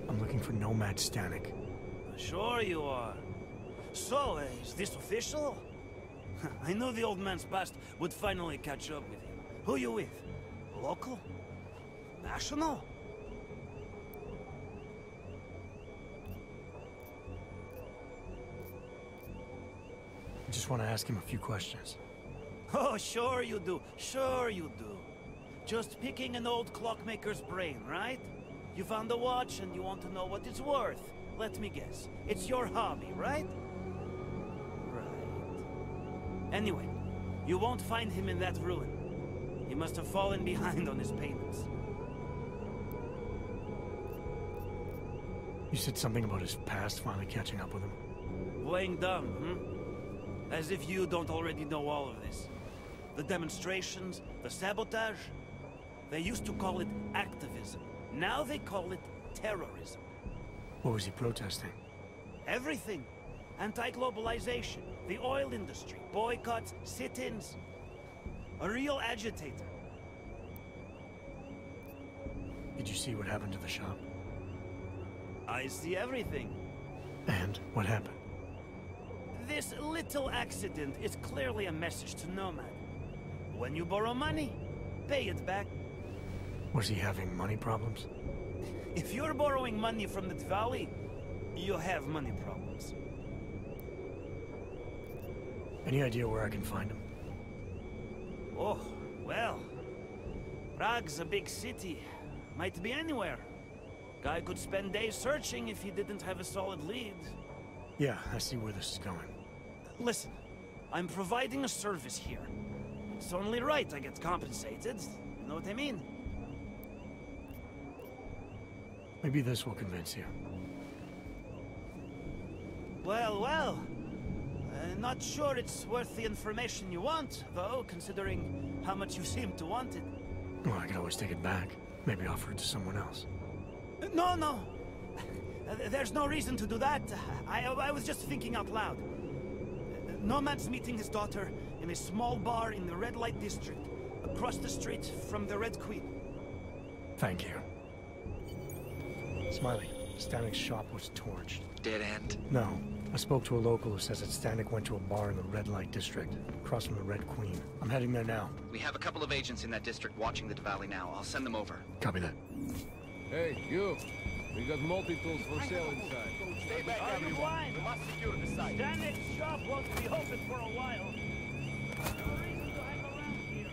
[SPEAKER 5] I'm looking for Nomad Stanek.
[SPEAKER 18] Sure you are. So, is this official? I knew the old man's past would finally catch up with him. Who you with? Local? National?
[SPEAKER 5] I just want to ask him a few questions.
[SPEAKER 18] Oh, sure you do. Sure you do. Just picking an old clockmaker's brain, right? You found a watch and you want to know what it's worth. Let me guess. It's your hobby, right? Right. Anyway, you won't find him in that ruin. He must have fallen behind on his payments.
[SPEAKER 5] You said something about his past finally catching up with him.
[SPEAKER 18] Playing dumb, hmm? As if you don't already know all of this. The demonstrations, the sabotage. They used to call it activism. Now they call it terrorism.
[SPEAKER 5] What was he protesting?
[SPEAKER 18] Everything. Anti-globalization, the oil industry, boycotts, sit-ins. A real agitator.
[SPEAKER 5] Did you see what happened to the shop?
[SPEAKER 18] I see everything.
[SPEAKER 5] And what happened?
[SPEAKER 18] This little accident is clearly a message to Nomad. When you borrow money, pay it back.
[SPEAKER 5] Was he having money problems?
[SPEAKER 18] If you're borrowing money from the Valley, you have money problems.
[SPEAKER 5] Any idea where I can find him?
[SPEAKER 18] Oh, well. Prague's a big city. Might be anywhere. Guy could spend days searching if he didn't have a solid lead.
[SPEAKER 5] Yeah, I see where this is going.
[SPEAKER 18] Listen, I'm providing a service here. It's only right I get compensated. You know what I mean?
[SPEAKER 5] Maybe this will convince you.
[SPEAKER 18] Well. Not sure it's worth the information you want, though, considering how much you seem to want it.
[SPEAKER 5] Well, I could always take it back. Maybe offer it to someone else.
[SPEAKER 18] No. There's no reason to do that. I was just thinking out loud. Nomad's meeting his daughter in a small bar in the red light district, across the street from the Red Queen.
[SPEAKER 5] Thank you. Smiley, Stanik's shop was torched.
[SPEAKER 1] Dead end?
[SPEAKER 5] No. I spoke to a local who says that Stanik went to a bar in the red light district, across from the Red Queen. I'm heading there now.
[SPEAKER 10] We have a couple of agents in that district watching the Valley now. I'll send them over.
[SPEAKER 5] Copy that.
[SPEAKER 15] Hey, you. We got multi-tools for sale inside.
[SPEAKER 18] Stay back, everyone. We must secure the site. Stanik's shop won't be open for a while. No reason to hang around here.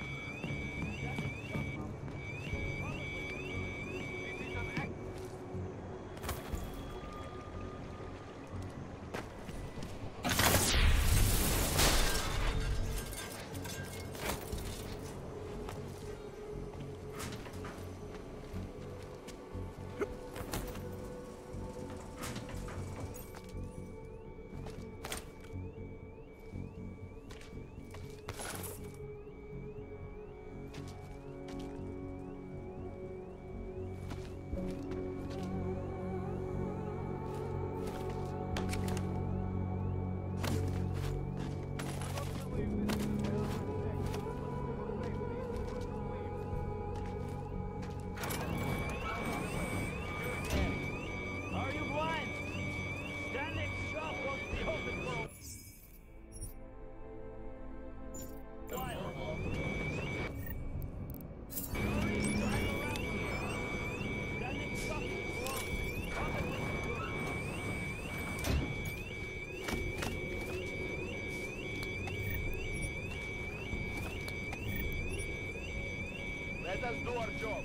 [SPEAKER 15] Let us do our job.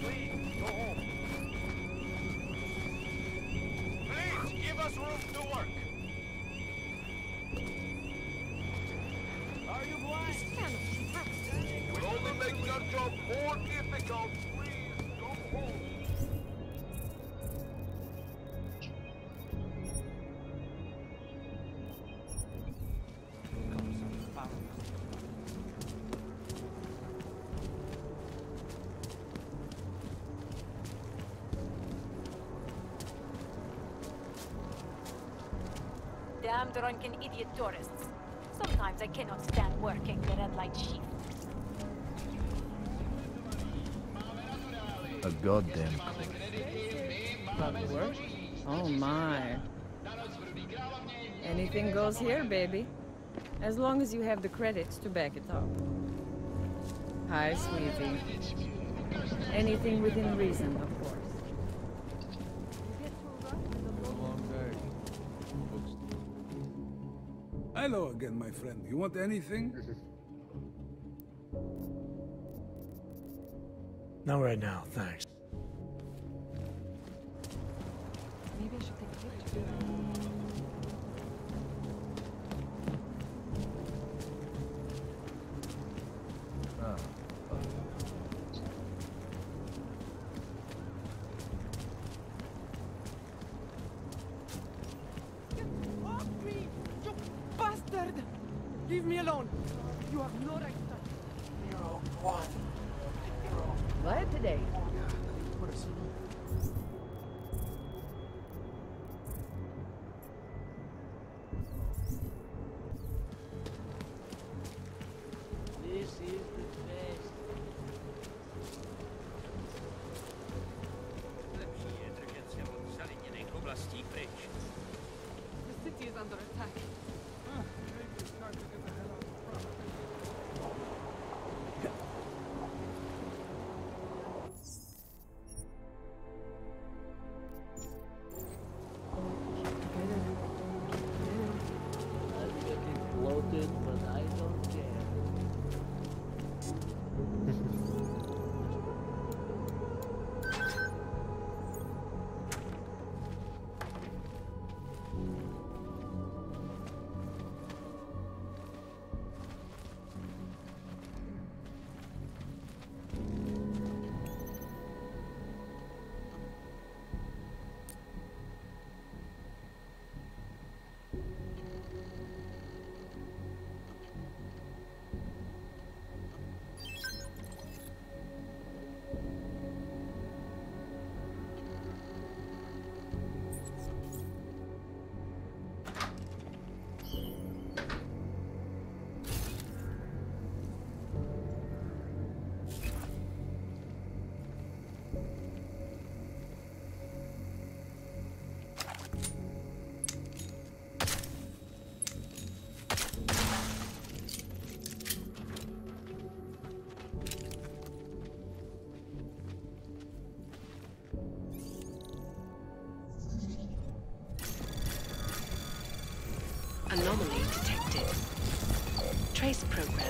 [SPEAKER 15] Please, go home. Please, give us room to work.
[SPEAKER 18] Are you blind?
[SPEAKER 15] We're only making our job more difficult. Please, go home.
[SPEAKER 14] Damn drunken idiot tourists. Sometimes I cannot stand working the red light shift.
[SPEAKER 1] A goddamn
[SPEAKER 3] Work? Oh my. Anything goes here, baby. As long as you have the credits to back it up. Hi, sweetie. Anything within reason, of course.
[SPEAKER 17] Hello again, my friend. You want anything?
[SPEAKER 5] Not right now, thanks.
[SPEAKER 3] Maybe I should take a picture.
[SPEAKER 23] Leave me alone! You have no right to...
[SPEAKER 14] 0-1. Glad today.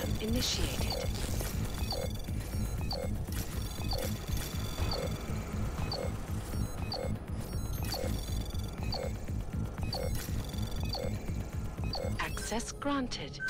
[SPEAKER 7] program initiated. Access granted.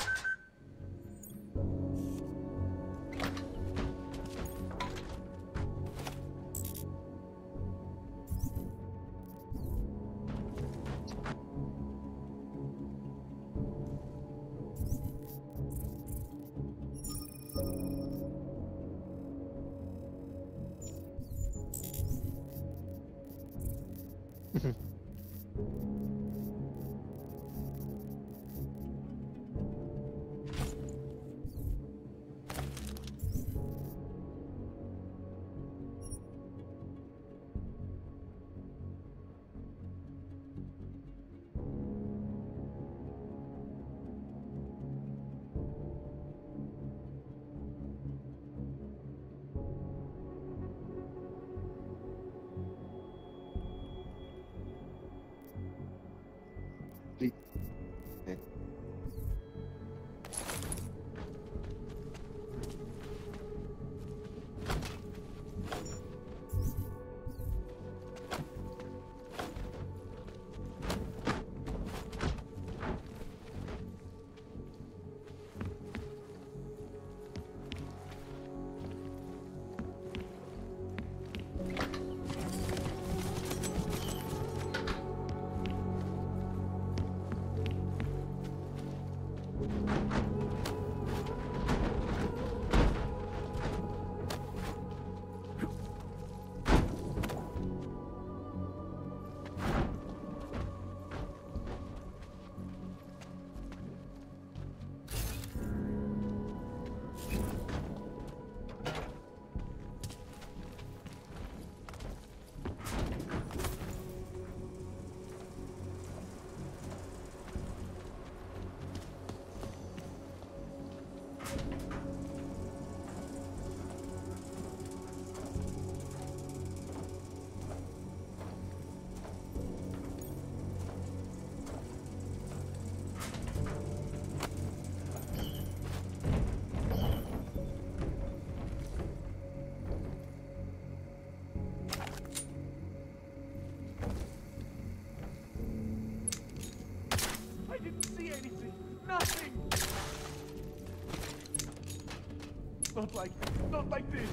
[SPEAKER 15] Not like this!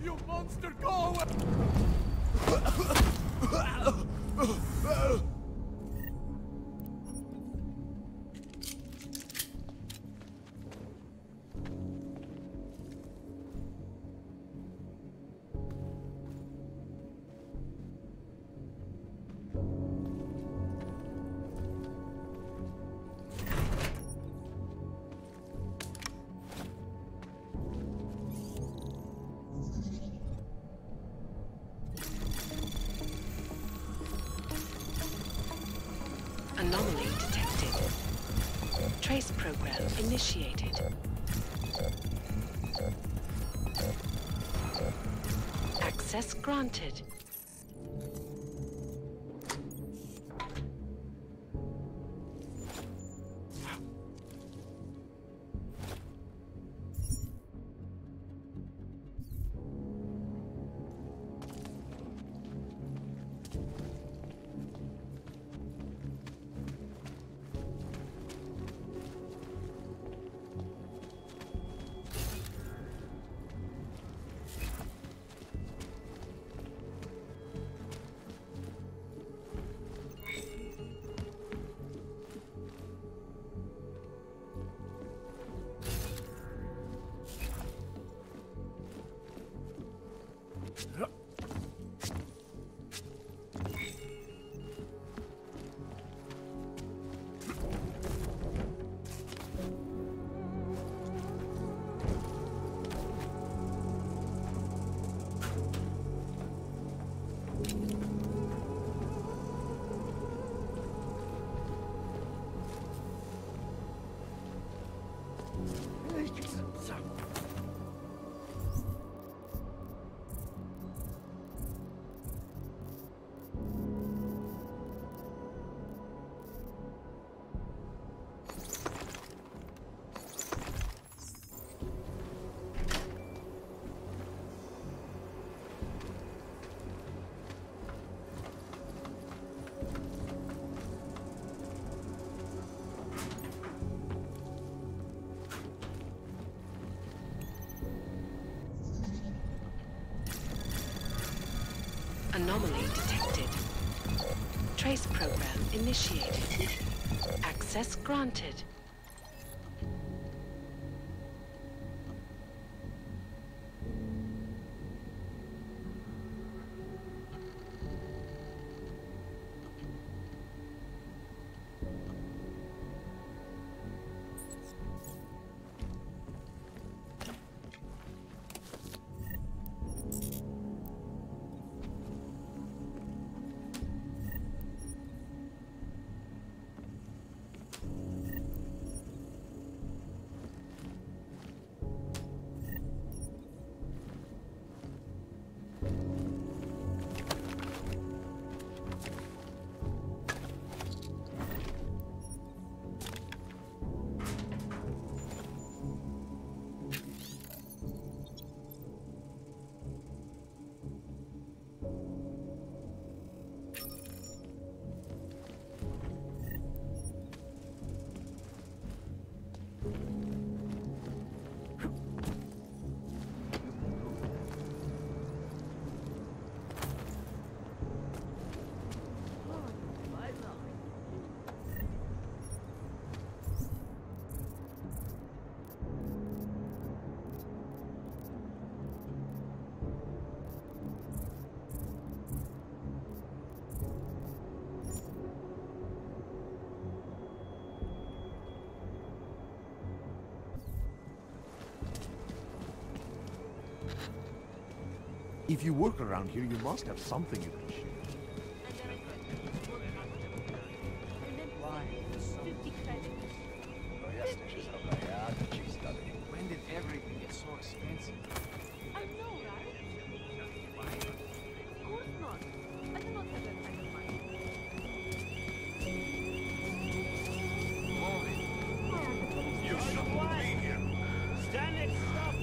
[SPEAKER 15] You monster, go away!
[SPEAKER 7] Anomaly detected. Trace program initiated. Access granted. Trace program initiated. Access granted.
[SPEAKER 2] If you work around here, you must have something you can share.
[SPEAKER 4] When did everything get so expensive?
[SPEAKER 14] I know, right? Of course not. I do not have that kind of money.
[SPEAKER 15] You shouldn't be here.
[SPEAKER 18] Stanley, stop!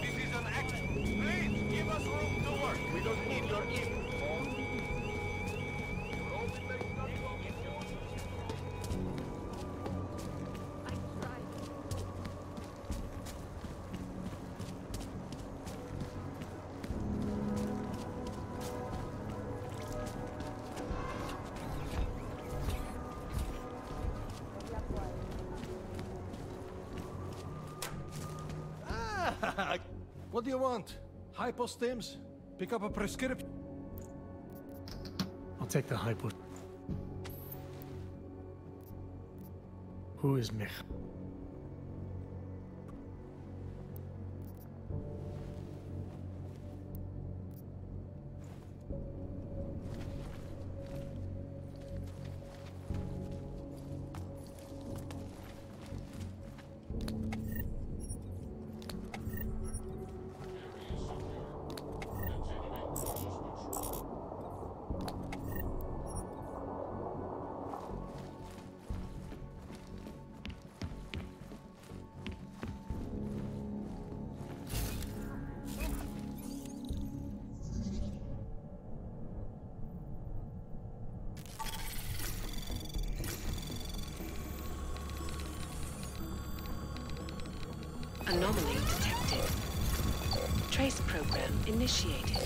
[SPEAKER 15] This is an accident. Please, give us room to work. We don't need your input.
[SPEAKER 16] What do you want? Hypostims? Pick up a prescription.
[SPEAKER 5] I'll take the hypo. Who is Mich?
[SPEAKER 7] Anomaly detected. Trace program initiated.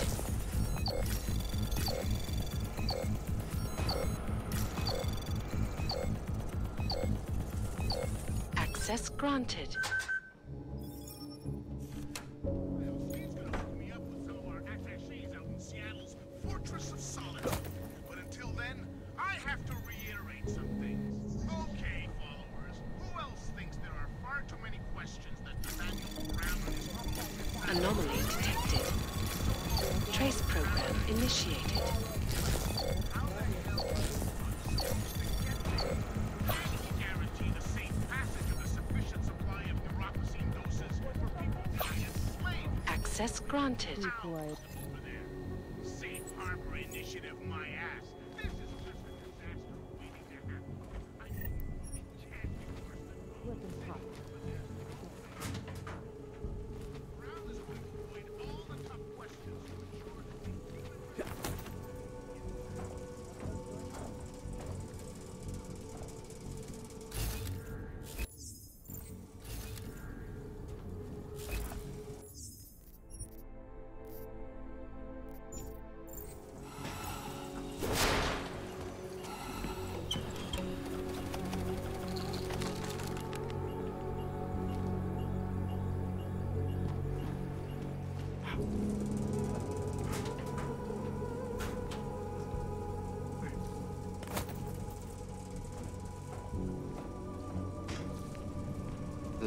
[SPEAKER 7] Access granted.
[SPEAKER 15] Fortress of Solitude. But until then, I have to reiterate some things. Okay, followers, who else thinks there are far too many questions that Nathaniel Brown and his humble...
[SPEAKER 7] Anomaly detected. Trace program initiated.
[SPEAKER 15] Guarantee the safe passage of a sufficient supply of neuropozyme doses for people being enslaved.
[SPEAKER 7] Access granted.
[SPEAKER 15] Safe harbor initiative, my ass. This is just a disaster waiting to happen. I mean, it can't be worse than Brown is going to avoid all the tough questions to ensure that we...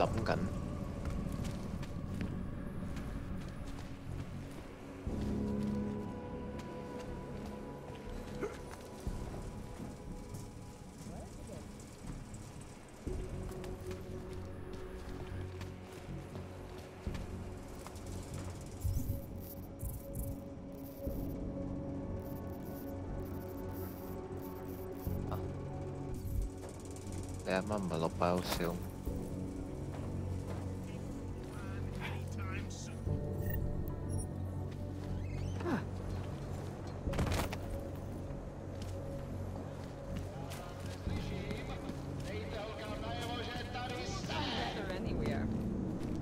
[SPEAKER 1] 諗緊。你啱啱唔係落包笑？
[SPEAKER 3] Anywhere.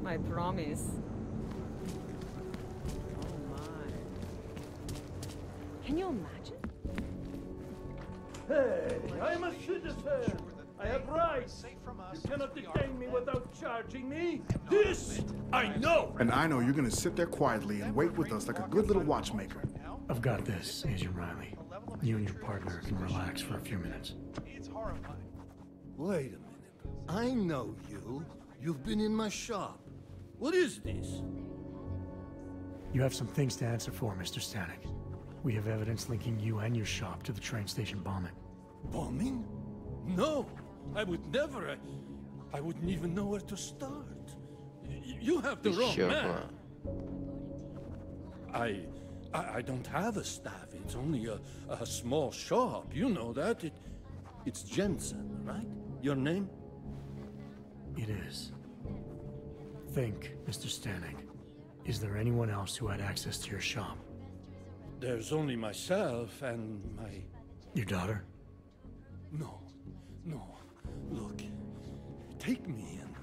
[SPEAKER 3] I promise. Can you imagine?
[SPEAKER 16] Hey, I'm a citizen. I have rights. You cannot detain me without charging me. This I know.
[SPEAKER 2] And I know you're gonna sit there quietly and wait with us like a good little watchmaker.
[SPEAKER 5] I've got this, Agent Riley. You and your partner can relax for a few minutes.
[SPEAKER 16] Wait a minute. I know you. You've been in my shop. What is this?
[SPEAKER 5] You have some things to answer for, Mr. Stanek. We have evidence linking you and your shop to the train station bombing.
[SPEAKER 16] Bombing? No, I would never. I wouldn't even know where to start. You have the wrong man. I don't have a staff. It's only a small shop. You know that. It's Jensen, right? Your name?
[SPEAKER 5] It is. Think, Mr. Stanek. Is there anyone else who had access to your shop?
[SPEAKER 16] There's only myself and my...
[SPEAKER 5] Your daughter?
[SPEAKER 16] No. Look. Take me in.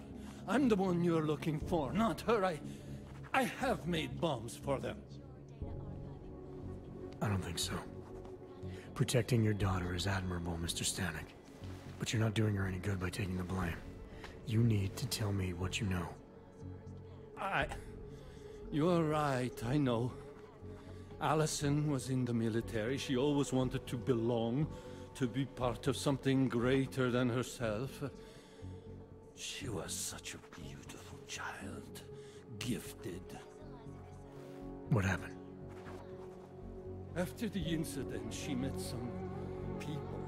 [SPEAKER 16] I'm the one you're looking for, not her. I have made bombs for them.
[SPEAKER 5] I don't think so. Protecting your daughter is admirable, Mr. Stanek. But you're not doing her any good by taking the blame. You need to tell me what you know.
[SPEAKER 16] You're right, I know. Allison was in the military. She always wanted to belong, to be part of something greater than herself. She was such a beautiful child. Gifted.
[SPEAKER 5] What happened?
[SPEAKER 16] After the incident, she met some people.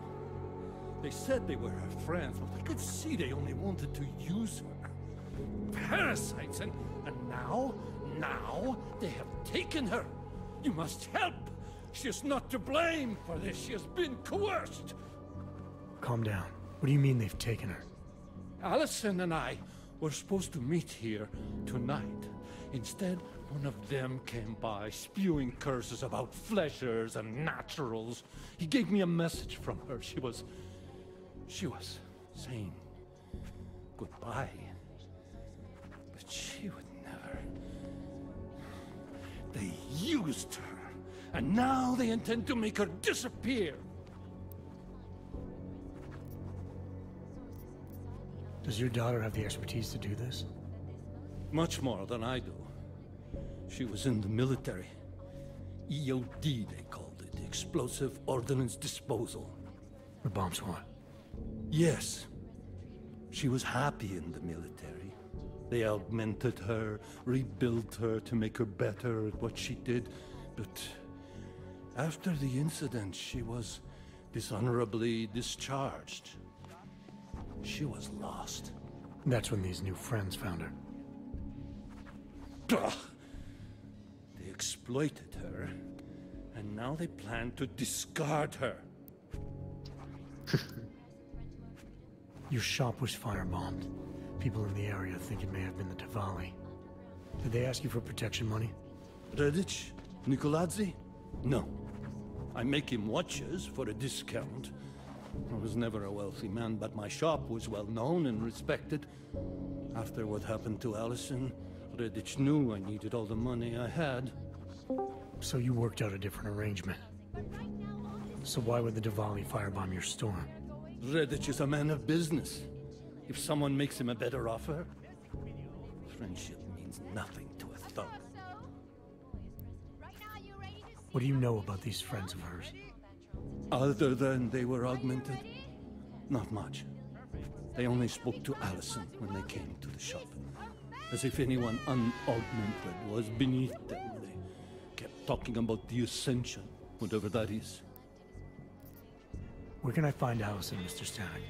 [SPEAKER 16] They said they were her friends, but I could see they only wanted to use her. Parasites, and now they have taken her. You must help. She is not to blame for this. She has been coerced.
[SPEAKER 5] Calm down. What do you mean they've taken her?
[SPEAKER 16] Allison and I were supposed to meet here tonight. Instead, one of them came by, spewing curses about fleshers and naturals. He gave me a message from her. She was saying goodbye. But she would never. They used her, and now they intend to make her disappear.
[SPEAKER 5] Does your daughter have the expertise to do this?
[SPEAKER 16] Much more than I do. She was in the military. EOD, they called it. Explosive Ordnance Disposal.
[SPEAKER 5] The bomb squad?
[SPEAKER 16] Yes. She was happy in the military. They augmented her, rebuilt her to make her better at what she did. But after the incident, she was dishonorably discharged. She was lost.
[SPEAKER 5] That's when these new friends found her.
[SPEAKER 16] Ugh. They exploited her, and now they plan to discard her.
[SPEAKER 5] Your shop was firebombed. People in the area think it may have been the Tavali. Did they ask you for protection money?
[SPEAKER 16] Redich? Nikoladze? No. I make him watches for a discount. I was never a wealthy man, but my shop was well known and respected. After what happened to Allison, Redich knew I needed all the money I had.
[SPEAKER 5] So you worked out a different arrangement. So why would the Diwali firebomb your store?
[SPEAKER 16] Redich is a man of business. If someone makes him a better offer, friendship means nothing to a thug.
[SPEAKER 5] What do you know about these friends of hers?
[SPEAKER 16] Other than they were augmented? Not much. They only spoke to Allison when they came to the shop. As if anyone unaugmented was beneath them. They kept talking about the Ascension, whatever that is.
[SPEAKER 5] Where can I find Allison, Mr. Stanek?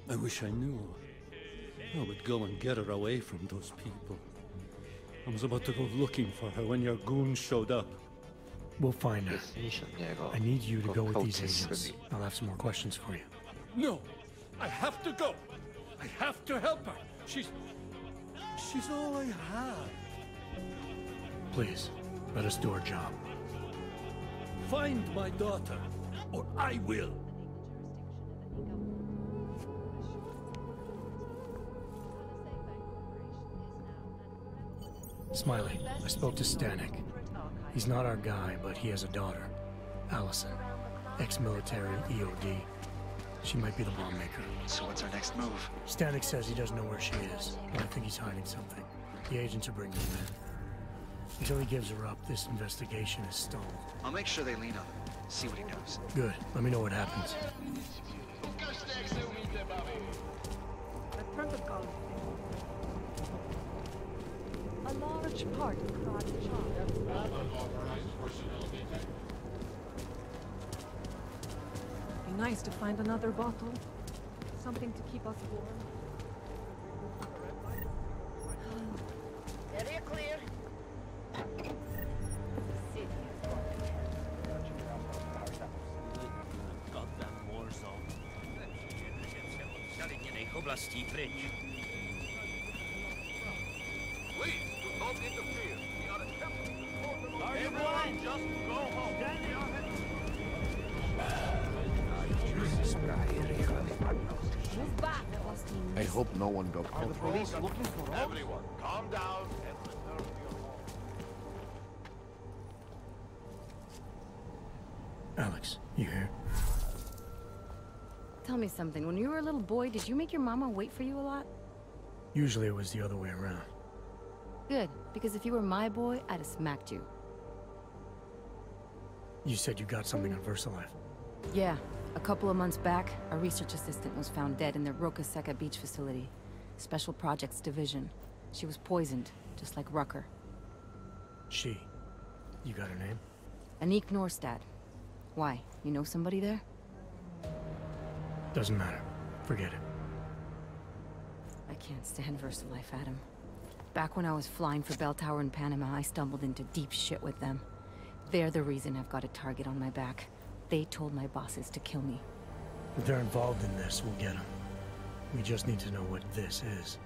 [SPEAKER 16] I wish I knew. I would go and get her away from those people. I was about to go looking for her when your goons showed up.
[SPEAKER 5] We'll find her. I need you to go with these agents. I'll have some more questions for you.
[SPEAKER 16] No! I have to go! I have to help her! She's all I have.
[SPEAKER 5] Please, let us do our job.
[SPEAKER 16] Find my daughter, or I will!
[SPEAKER 5] Smiley, I spoke to Stanek. He's not our guy, but he has a daughter, Allison. Ex-military, EOD. She might be the bomb maker.
[SPEAKER 13] So what's our next move?
[SPEAKER 5] Stanek says he doesn't know where she is, but I think he's hiding something. The agents are bringing him in. Until he gives her up, this investigation is stalled.
[SPEAKER 13] I'll make sure they lean on him. See what he knows.
[SPEAKER 5] Good. Let me know what happens.
[SPEAKER 23] A large part of God's job. Be nice to find another bottle. Something to keep us warm.
[SPEAKER 18] Area clear.
[SPEAKER 19] Goddamn war zone. Oblastí pryč.
[SPEAKER 15] Please, do not interfere. We are attempting to control the...
[SPEAKER 18] Are you blind?
[SPEAKER 15] Just go home.
[SPEAKER 23] Move back.
[SPEAKER 2] I hope no one got caught.
[SPEAKER 23] Are the police looking for us?
[SPEAKER 15] Everyone, calm down and return to your home.
[SPEAKER 5] Alex, you here?
[SPEAKER 8] Tell me something. When you were a little boy, did you make your mama wait for you a lot?
[SPEAKER 5] Usually it was the other way around.
[SPEAKER 8] Good, because if you were my boy, I'd have smacked you.
[SPEAKER 5] You said you got something on VersaLife.
[SPEAKER 8] Yeah. A couple of months back, a research assistant was found dead in the Robocop beach facility. Special Projects Division. She was poisoned, just like Rucker.
[SPEAKER 5] She. You got her name?
[SPEAKER 8] Anik Norstad. Why? You know somebody there?
[SPEAKER 5] Doesn't matter. Forget it.
[SPEAKER 8] I can't stand VersaLife, Adam. Back when I was flying for Bell Tower in Panama, I stumbled into deep shit with them. They're the reason I've got a target on my back. They told my bosses to kill me.
[SPEAKER 5] If they're involved in this, we'll get them. We just need to know what this is.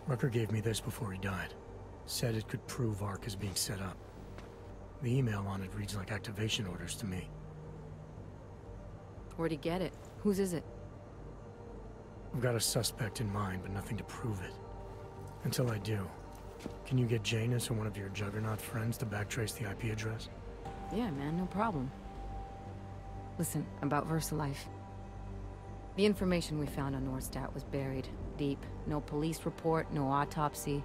[SPEAKER 5] Rucker gave me this before he died. Said it could prove ARC is being set up. The email on it reads like activation orders to me.
[SPEAKER 8] Where'd he get it? Whose is it?
[SPEAKER 5] I've got a suspect in mind, but nothing to prove it. Until I do, can you get Janus or one of your Juggernaut friends to backtrace the IP address?
[SPEAKER 8] Yeah, man, no problem. Listen, about VersaLife. The information we found on Norstad was buried deep. No police report, no autopsy.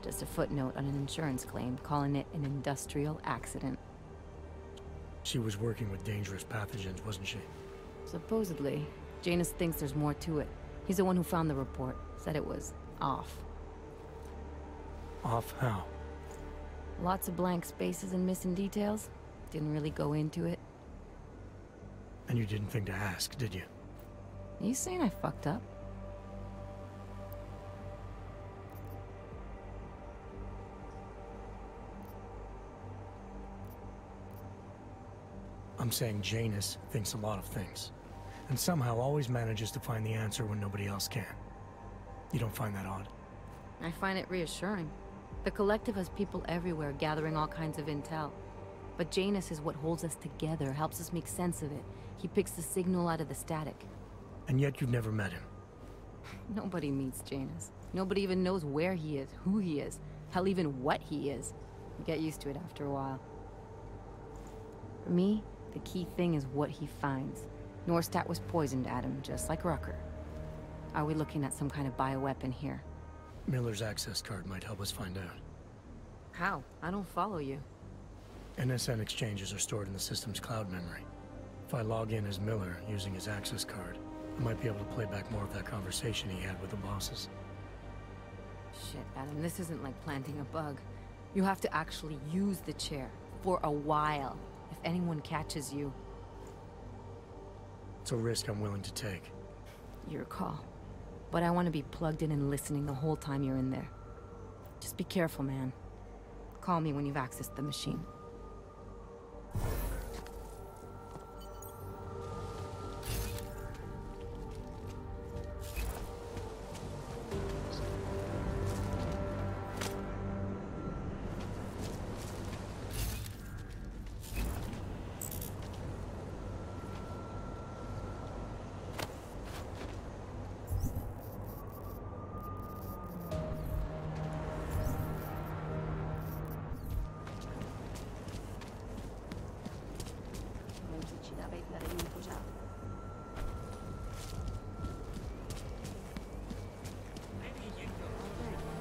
[SPEAKER 8] Just a footnote on an insurance claim, calling it an industrial accident.
[SPEAKER 5] She was working with dangerous pathogens, wasn't she?
[SPEAKER 8] Supposedly. Janus thinks there's more to it. He's the one who found the report. Said it was off.
[SPEAKER 5] Off how?
[SPEAKER 8] Lots of blank spaces and missing details. Didn't really go into it.
[SPEAKER 5] And you didn't think to ask, did you?
[SPEAKER 8] Are you saying I fucked up?
[SPEAKER 5] I'm saying Janus thinks a lot of things. And somehow always manages to find the answer when nobody else can. You don't find that odd?
[SPEAKER 8] I find it reassuring. The Collective has people everywhere gathering all kinds of intel. But Janus is what holds us together, helps us make sense of it. He picks the signal out of the static.
[SPEAKER 5] And yet you've never met him.
[SPEAKER 8] Nobody meets Janus. Nobody even knows where he is, who he is, hell, even what he is. You get used to it after a while. For me, the key thing is what he finds. Norstad was poisoned, Adam, just like Rucker. Are we looking at some kind of bioweapon here?
[SPEAKER 5] Miller's access card might help us find out.
[SPEAKER 8] How? I don't follow you.
[SPEAKER 5] NSN exchanges are stored in the system's cloud memory. If I log in as Miller using his access card, I might be able to play back more of that conversation he had with the bosses.
[SPEAKER 8] Shit, Adam, this isn't like planting a bug. You have to actually use the chair. For a while. If anyone catches you...
[SPEAKER 5] It's a risk I'm willing to take.
[SPEAKER 8] Your call. But I want to be plugged in and listening the whole time you're in there. Just be careful, man. Call me when you've accessed the machine.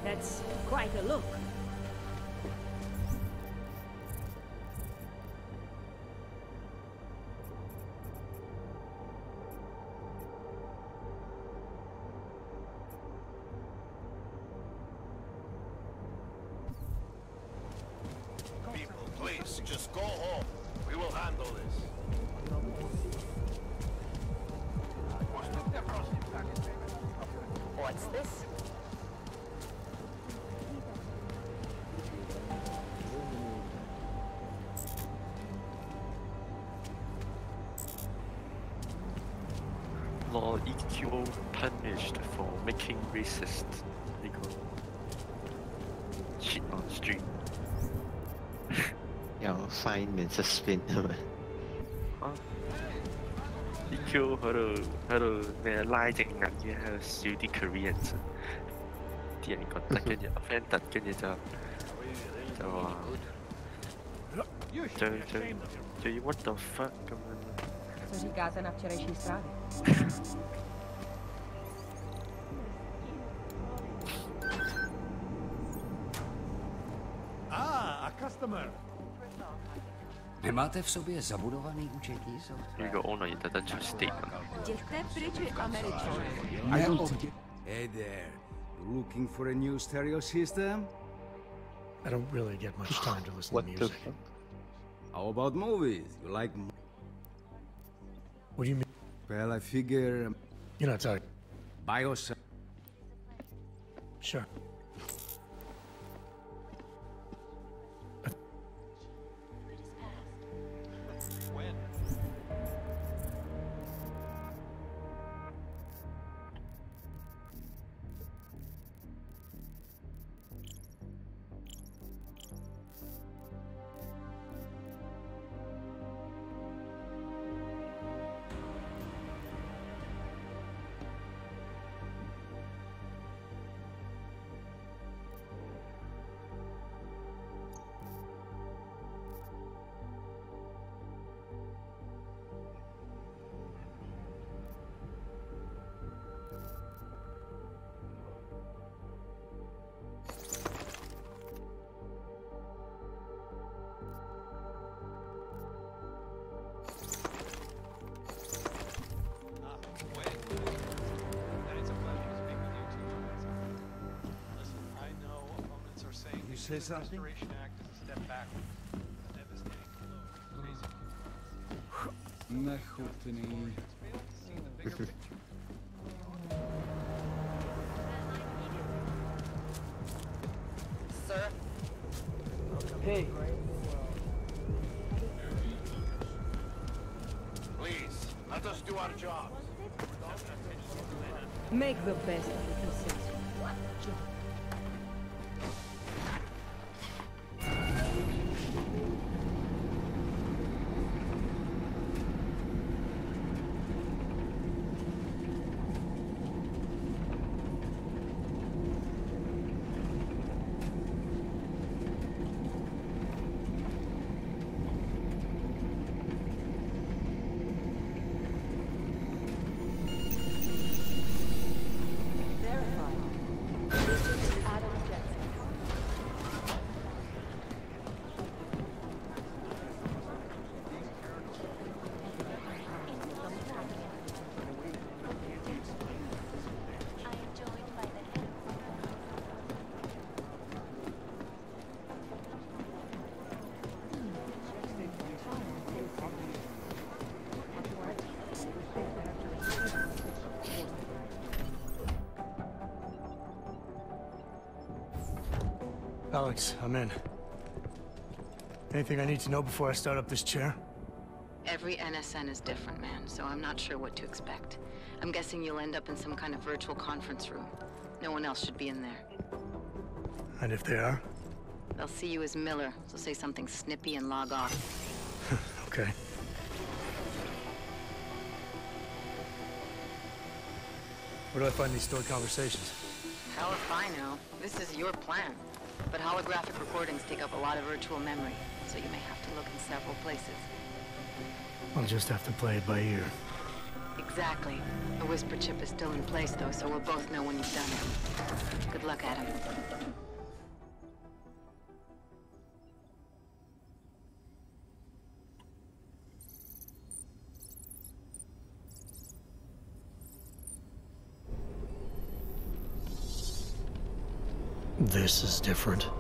[SPEAKER 14] That's quite a look.
[SPEAKER 15] People, please, just go home. We will handle this.
[SPEAKER 6] What's this?
[SPEAKER 1] Law EQ punished for making racist legal shit on stream.
[SPEAKER 12] 有 fine 免 suspend 係咪？
[SPEAKER 1] 啊 EQ 喺度咩拉隻眼嘅，喺度笑啲 Koreans， 啲人覺得跟住 offended， 跟住就話就要 what the fuck 咁樣。
[SPEAKER 9] Co říkáte na včerejší zprávě?
[SPEAKER 15] A customer.
[SPEAKER 11] Nemáte v sobě zabudovaný účetní software?
[SPEAKER 9] Děchte pryč, Američané.
[SPEAKER 4] Hey there. Looking for a new stereo system?
[SPEAKER 5] I don't really get much time to listen to music.
[SPEAKER 4] How about movies? You like...
[SPEAKER 5] What do you mean?
[SPEAKER 4] Well, I figure...
[SPEAKER 5] You're not talking...
[SPEAKER 4] Buy us...
[SPEAKER 5] Sure.
[SPEAKER 4] Say something? Nechutný.
[SPEAKER 9] Sir?
[SPEAKER 4] Hey.
[SPEAKER 15] Please, let us do our jobs.
[SPEAKER 9] Make the best of the decision. What job?
[SPEAKER 14] Verified.
[SPEAKER 5] Alex, I'm in. Anything I need to know before I start up this chair?
[SPEAKER 8] Every NSN is different, man, so I'm not sure what to expect. I'm guessing you'll end up in some kind of virtual conference room. No one else should be in there.
[SPEAKER 5] And if they are?
[SPEAKER 8] They'll see you as Miller, so say something snippy and log off.
[SPEAKER 5] Okay. Where do I find these stored conversations?
[SPEAKER 8] Hell if I know. This is your plan. But holographic recordings take up a lot of virtual memory, so you may have to look in several places.
[SPEAKER 5] I'll just have to play it by ear.
[SPEAKER 8] Exactly. The whisper chip is still in place, though, so we'll both know when you've done it. Good luck, Adam.
[SPEAKER 5] This is different.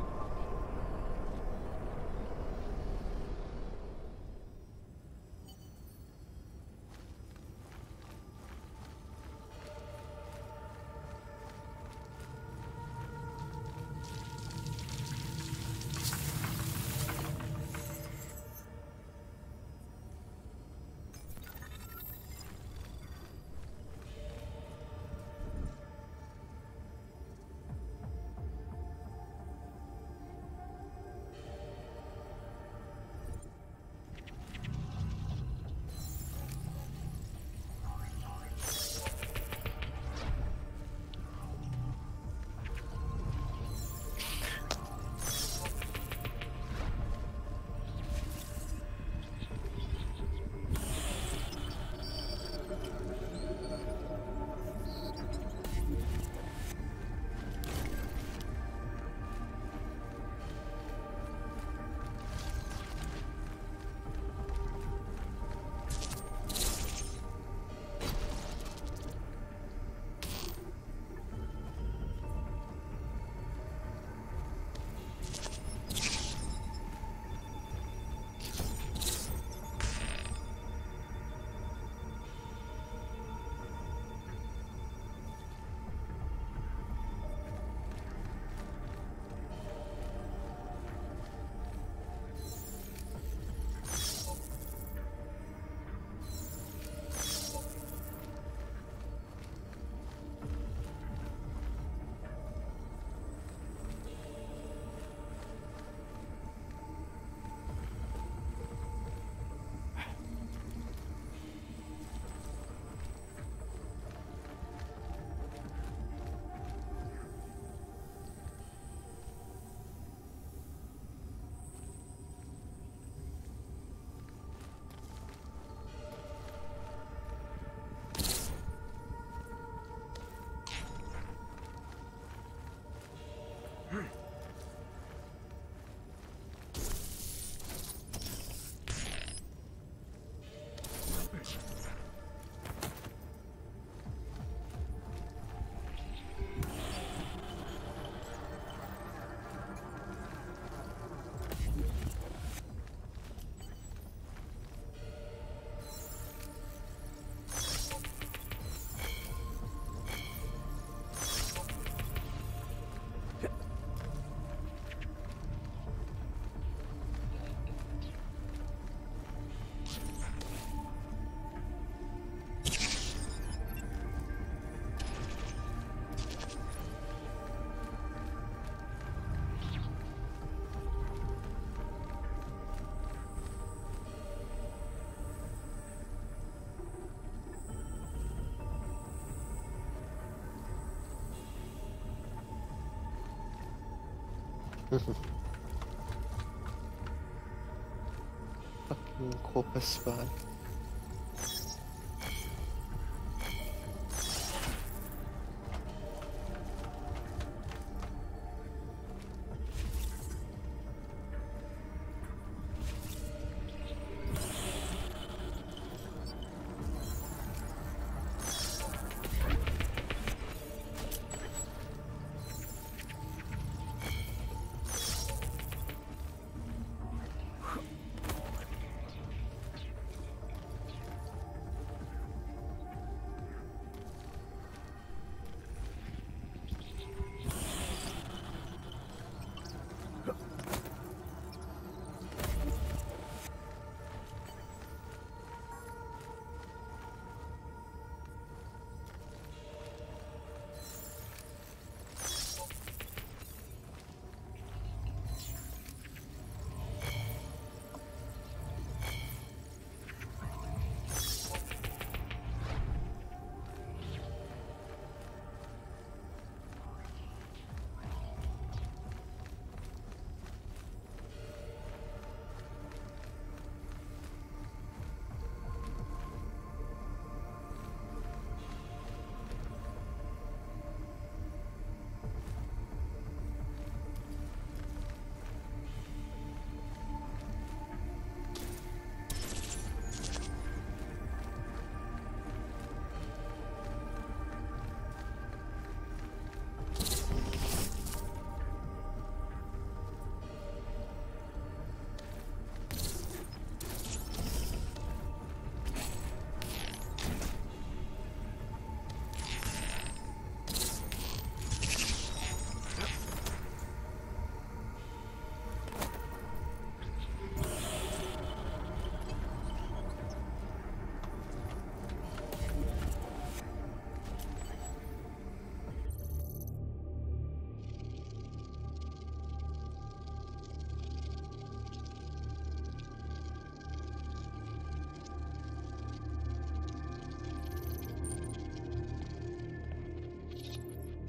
[SPEAKER 12] Fucking corpus spy.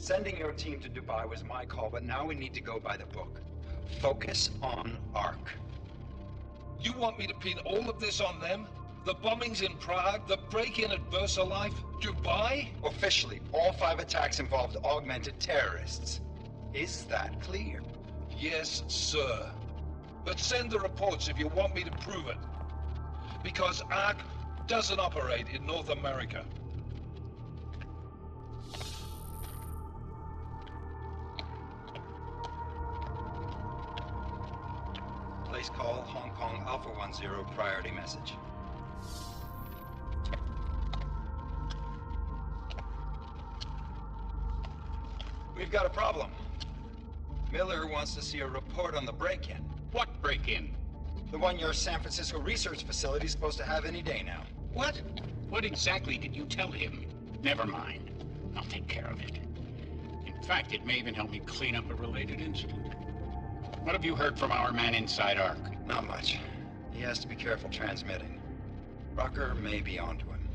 [SPEAKER 20] Sending your team to Dubai was my call, but now we need to go by the book. Focus on ARC.
[SPEAKER 21] You want me to pin all of this on them? The bombings in Prague, the break-in at VersaLife, Dubai?
[SPEAKER 20] Officially, all 5 attacks involved augmented terrorists. Is that clear?
[SPEAKER 21] Yes, sir. But send the reports if you want me to prove it. Because ARC doesn't operate in North America.
[SPEAKER 20] Place call, Hong Kong Alpha 10, priority message. We've got a problem. Miller wants to see a report on the break-in.
[SPEAKER 22] What break-in?
[SPEAKER 20] The one your San Francisco research facility is supposed to have any day now.
[SPEAKER 22] What? What exactly did you tell him? Never mind. I'll take care of it. In fact, it may even help me clean up a related incident. What have you heard from our man inside ARC?
[SPEAKER 20] Not much. He has to be careful transmitting. Rucker may be onto him.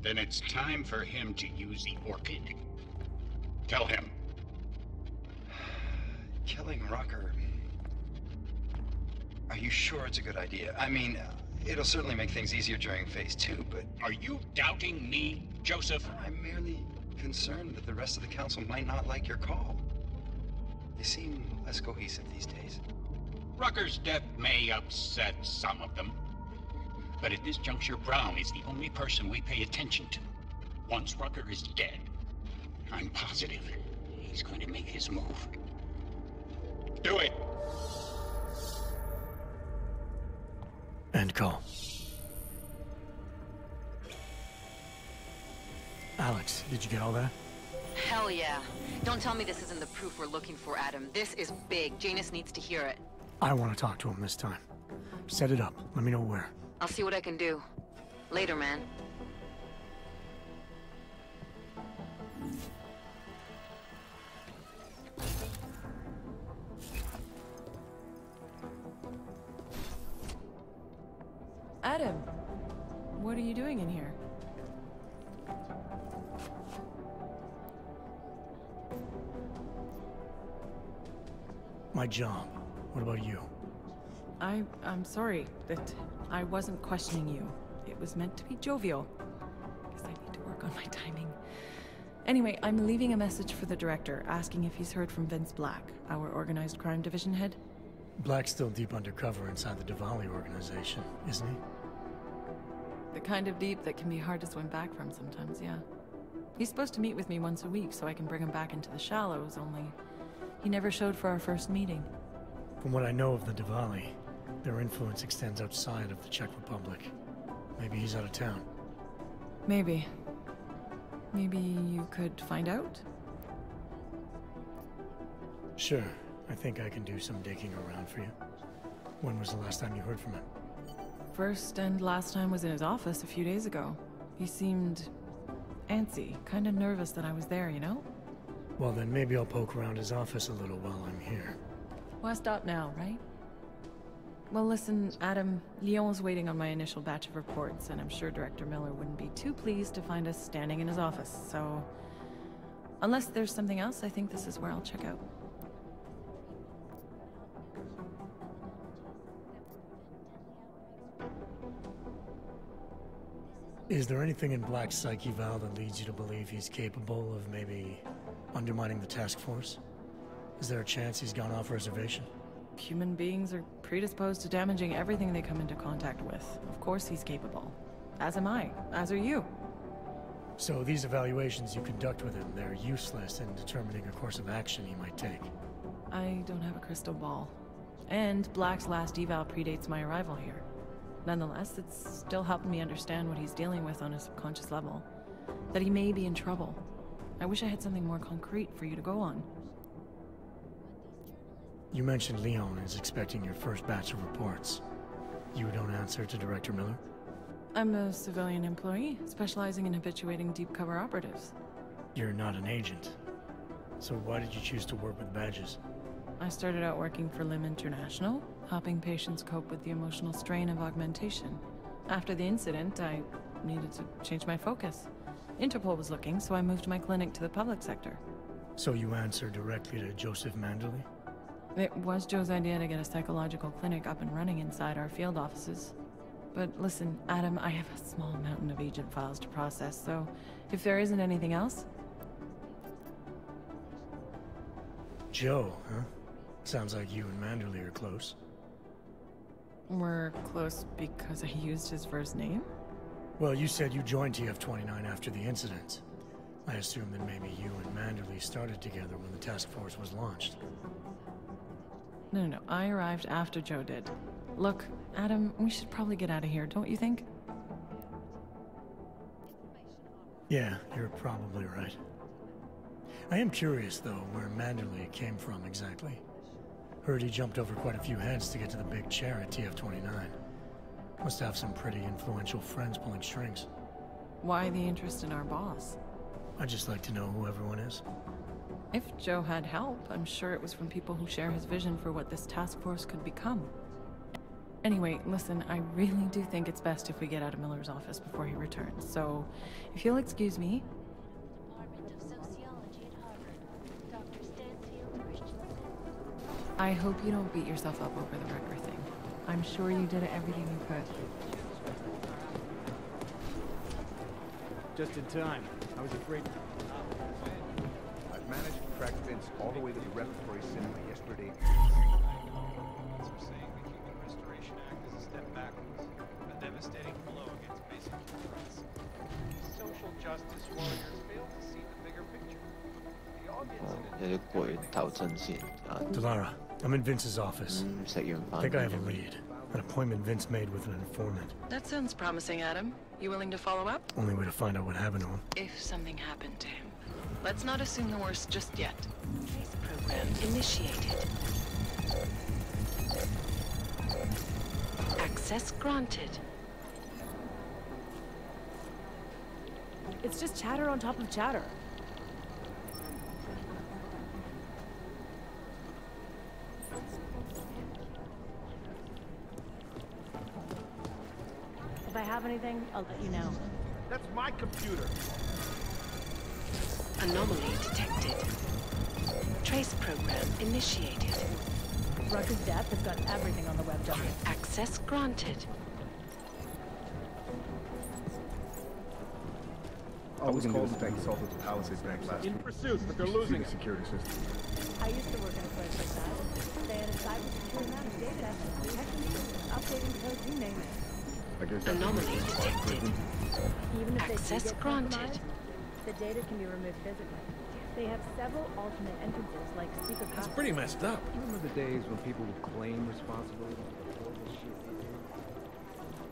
[SPEAKER 22] Then it's time for him to use the Orchid. Tell him.
[SPEAKER 20] Killing Rucker... Are you sure it's a good idea? I mean, it'll certainly make things easier during Phase 2, but...
[SPEAKER 22] Are you doubting me, Joseph?
[SPEAKER 20] I'm merely concerned that the rest of the Council might not like your call. They seem less cohesive these days.
[SPEAKER 22] Rucker's death may upset some of them. But at this juncture, Brown is the only person we pay attention to. Once Rucker is dead, I'm positive he's going to make his move. Do it!
[SPEAKER 5] End call. Alex, did you get all that?
[SPEAKER 8] Hell yeah. Don't tell me this isn't the proof we're looking for, Adam. This is big. Janus needs to hear it.
[SPEAKER 5] I want to talk to him this time. Set it up. Let me know where.
[SPEAKER 8] I'll see what I can do. Later, man.
[SPEAKER 3] Adam, what are you doing in here?
[SPEAKER 5] My job. What about you?
[SPEAKER 3] I'm sorry that I wasn't questioning you. It was meant to be jovial. Guess I need to work on my timing. Anyway, I'm leaving a message for the director, asking if he's heard from Vince Black, our organized crime division head.
[SPEAKER 5] Black's still deep undercover inside the Diwali organization, isn't he?
[SPEAKER 3] The kind of deep that can be hard to swim back from sometimes, yeah. He's supposed to meet with me once a week so I can bring him back into the shallows, only he never showed for our first meeting.
[SPEAKER 5] From what I know of the Diwali, their influence extends outside of the Czech Republic. Maybe he's out of town.
[SPEAKER 3] Maybe. Maybe you could find out?
[SPEAKER 5] Sure. I think I can do some digging around for you. When was the last time you heard from him?
[SPEAKER 3] First and last time was in his office a few days ago. He seemed antsy, kind of nervous that I was there, you know?
[SPEAKER 5] Well, then maybe I'll poke around his office a little while I'm here.
[SPEAKER 3] Why stop now, right? Well, listen, Adam, Lyon's waiting on my initial batch of reports, and I'm sure Director Miller wouldn't be too pleased to find us standing in his office, so... Unless there's something else, I think this is where I'll check out.
[SPEAKER 5] Is there anything in Black's psyche, Val, that leads you to believe he's capable of maybe undermining the task force? Is there a chance he's gone off reservation?
[SPEAKER 3] Human beings are predisposed to damaging everything they come into contact with. Of course he's capable. As am I. As are you.
[SPEAKER 5] So these evaluations you conduct with him, they're useless in determining a course of action he might take?
[SPEAKER 3] I don't have a crystal ball. And Black's last eval predates my arrival here. Nonetheless, it's still helping me understand what he's dealing with on a subconscious level. That he may be in trouble. I wish I had something more concrete for you to go on.
[SPEAKER 5] You mentioned Leon is expecting your first batch of reports. You don't answer to Director Miller?
[SPEAKER 3] I'm a civilian employee, specializing in habituating deep cover operatives.
[SPEAKER 5] You're not an agent. So why did you choose to work with badges?
[SPEAKER 3] I started out working for LIM International, helping patients cope with the emotional strain of augmentation. After the incident, I needed to change my focus. Interpol was looking, so I moved my clinic to the public sector.
[SPEAKER 5] So you answer directly to Joseph Manderley?
[SPEAKER 3] It was Joe's idea to get a psychological clinic up and running inside our field offices. But listen, Adam, I have a small mountain of agent files to process, so if there isn't anything else...
[SPEAKER 5] Joe, huh? Sounds like you and Manderley are close.
[SPEAKER 3] We're close because I used his first name?
[SPEAKER 5] Well, you said you joined TF-29 after the incident. I assume that maybe you and Manderley started together when the task force was launched.
[SPEAKER 3] No, I arrived after Joe did. Look, Adam, we should probably get out of here, don't you think?
[SPEAKER 5] Yeah, you're probably right. I am curious, though, where Manderley came from exactly. Heard he jumped over quite a few heads to get to the big chair at TF-29. Must have some pretty influential friends pulling strings.
[SPEAKER 3] Why the interest in our boss?
[SPEAKER 5] I'd just like to know who everyone is.
[SPEAKER 3] If Joe had help, I'm sure it was from people who share his vision for what this task force could become. Anyway, listen, I really do think it's best if we get out of Miller's office before he returns, so if you'll excuse me... I hope you don't beat yourself up over the Wrecker thing. I'm sure you did everything you could.
[SPEAKER 4] Just in time. I was afraid.
[SPEAKER 2] I've managed to track Vince all the way to the repertory cinema yesterday.
[SPEAKER 7] Are saying the Human Restoration Act is a step backwards, a devastating blow against basic human rights. Social justice warriors fail to see the bigger picture. The audience
[SPEAKER 5] Delara, I'm in Vince's office. I think I have a lead. An appointment Vince made with an informant.
[SPEAKER 3] That sounds promising, Adam. You willing to follow up?
[SPEAKER 5] Only way to find out what happened to him.
[SPEAKER 3] If something happened to him. Let's not assume the worst just yet. Trace program initiated. Access granted.
[SPEAKER 9] It's just chatter on top of chatter. If I have anything, I'll let you know.
[SPEAKER 15] That's my computer.
[SPEAKER 3] Anomaly detected. Trace program initiated.
[SPEAKER 9] Rucker's death has got everything on the web dummy.
[SPEAKER 3] Access granted.
[SPEAKER 2] I was called to take assault at the Palisades Bank last
[SPEAKER 15] In
[SPEAKER 2] week.
[SPEAKER 15] pursuit, but they're losing
[SPEAKER 2] The security system.
[SPEAKER 9] I used to work in a place like that. They had a cybersecurity man of data updating code, you name it.
[SPEAKER 2] I guess
[SPEAKER 3] Anomaly detected.
[SPEAKER 9] Even if
[SPEAKER 3] Access
[SPEAKER 9] they do get
[SPEAKER 3] granted.
[SPEAKER 9] compromised, the data can be removed physically. They have several alternate entrances, like secret
[SPEAKER 15] That's
[SPEAKER 9] copies.
[SPEAKER 15] pretty messed up.
[SPEAKER 4] Remember the days when people would claim responsibility for the horrible shit they did?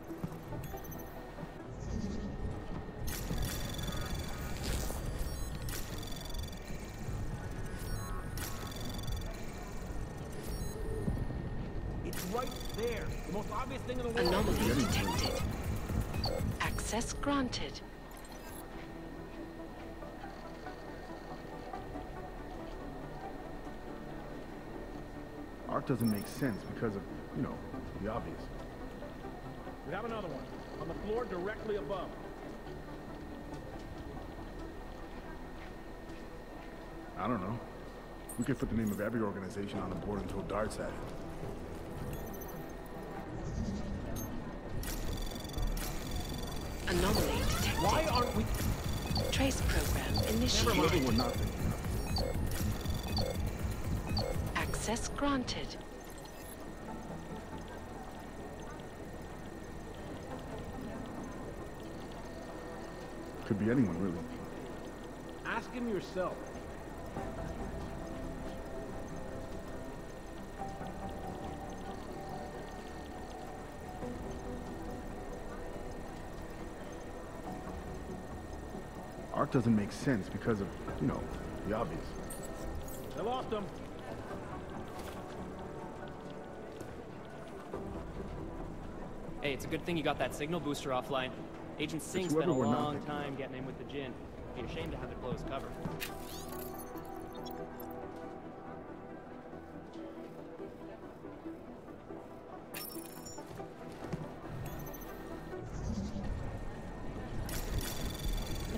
[SPEAKER 15] It's right there. The most obvious thing in the world.
[SPEAKER 3] Anomaly detected. Access granted.
[SPEAKER 2] Art doesn't make sense because of, you know, the obvious.
[SPEAKER 15] We have another one. On the floor directly above.
[SPEAKER 2] I don't know. We could put the name of every organization on the board and throw darts at it.
[SPEAKER 3] Anomaly detected.
[SPEAKER 15] Why aren't we...
[SPEAKER 3] Trace program
[SPEAKER 2] Never
[SPEAKER 3] initiated.
[SPEAKER 2] mind, we're not thinking.
[SPEAKER 3] Access granted.
[SPEAKER 2] Could be anyone, really.
[SPEAKER 15] Ask him yourself.
[SPEAKER 2] Art doesn't make sense because of, you know, the obvious.
[SPEAKER 15] They lost him.
[SPEAKER 10] Hey, it's a good thing you got that signal booster offline. Agent Singh
[SPEAKER 2] It's
[SPEAKER 10] spent a
[SPEAKER 2] whoever we're not
[SPEAKER 10] long
[SPEAKER 2] thinking
[SPEAKER 10] time getting in with the Jinn. Be a shame to have it closed cover.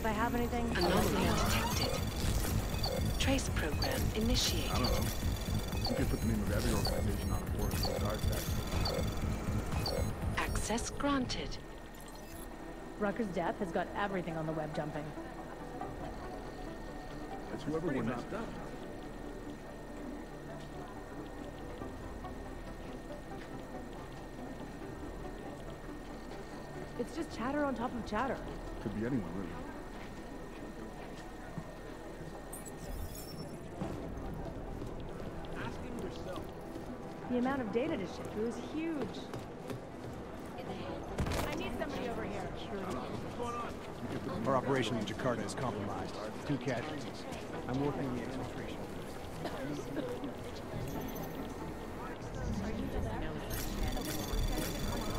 [SPEAKER 9] If I have anything,
[SPEAKER 6] Anomaly detected. Trace program initiated.
[SPEAKER 2] I don't know. We could put the name of every organization on a board with those artifacts.
[SPEAKER 6] Access granted.
[SPEAKER 9] Rucker's death has got everything on the web jumping.
[SPEAKER 2] It's whoever we're not.
[SPEAKER 9] It's just chatter on top of chatter.
[SPEAKER 2] Could be anyone, really.
[SPEAKER 9] The amount of data to shift through is huge. I need somebody over here.
[SPEAKER 4] Our operation in Jakarta is compromised. 2 casualties. I'm working the exfiltration.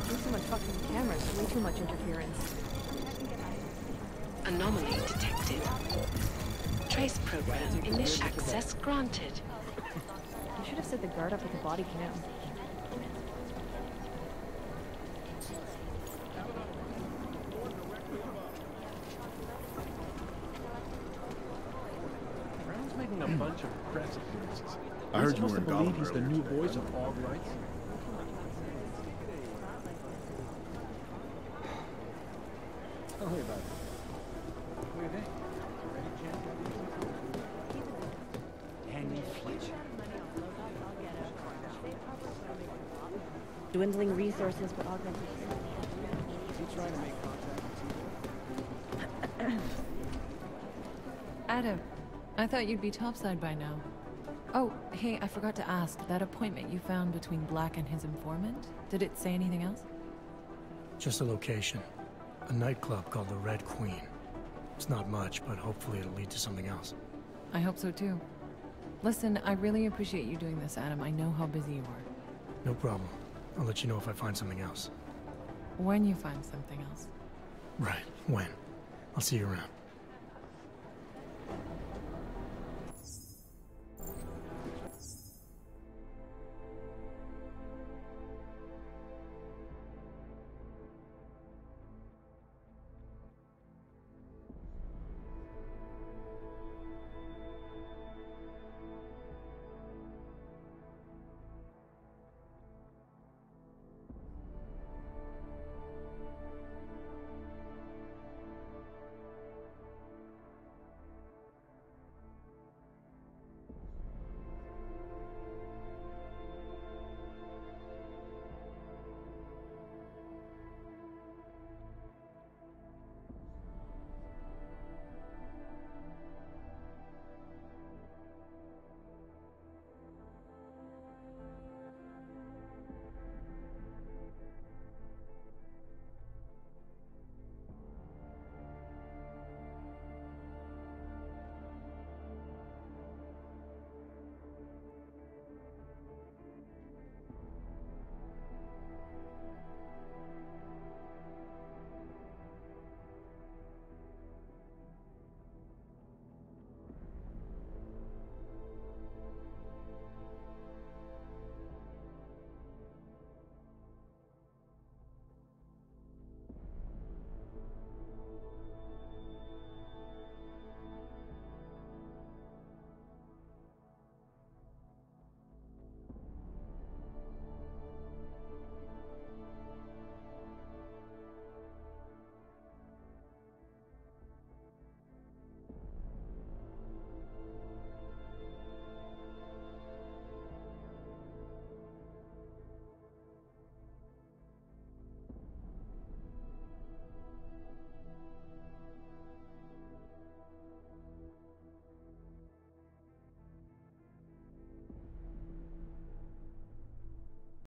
[SPEAKER 8] There's so much fucking cameras, way too much interference.
[SPEAKER 6] Anomaly detected. Trace program initiated. Access granted.
[SPEAKER 8] You should have set the guard up at the body cam.
[SPEAKER 4] Brown's making a bunch of press appearances.
[SPEAKER 2] I heard you were in Gotham
[SPEAKER 4] He's the
[SPEAKER 2] earlier
[SPEAKER 4] new
[SPEAKER 2] today,
[SPEAKER 4] voice
[SPEAKER 2] right?
[SPEAKER 4] of all rights. Tell me about it. What do you think? Ready, Jen? Henry Fletcher.
[SPEAKER 9] Dwindling resources for augmented.
[SPEAKER 4] Is he trying to make contact?
[SPEAKER 3] Adam, I thought you'd be topside by now. Oh, hey, I forgot to ask. That appointment you found between Black and his informant, did it say anything else?
[SPEAKER 5] Just a location. A nightclub called the Red Queen. It's not much, but hopefully it'll lead to something else.
[SPEAKER 3] I hope so too. Listen, I really appreciate you doing this, Adam. I know how busy you are.
[SPEAKER 5] No problem. I'll let you know if I find something else.
[SPEAKER 3] When you find something else.
[SPEAKER 5] Right. When? I'll see you around.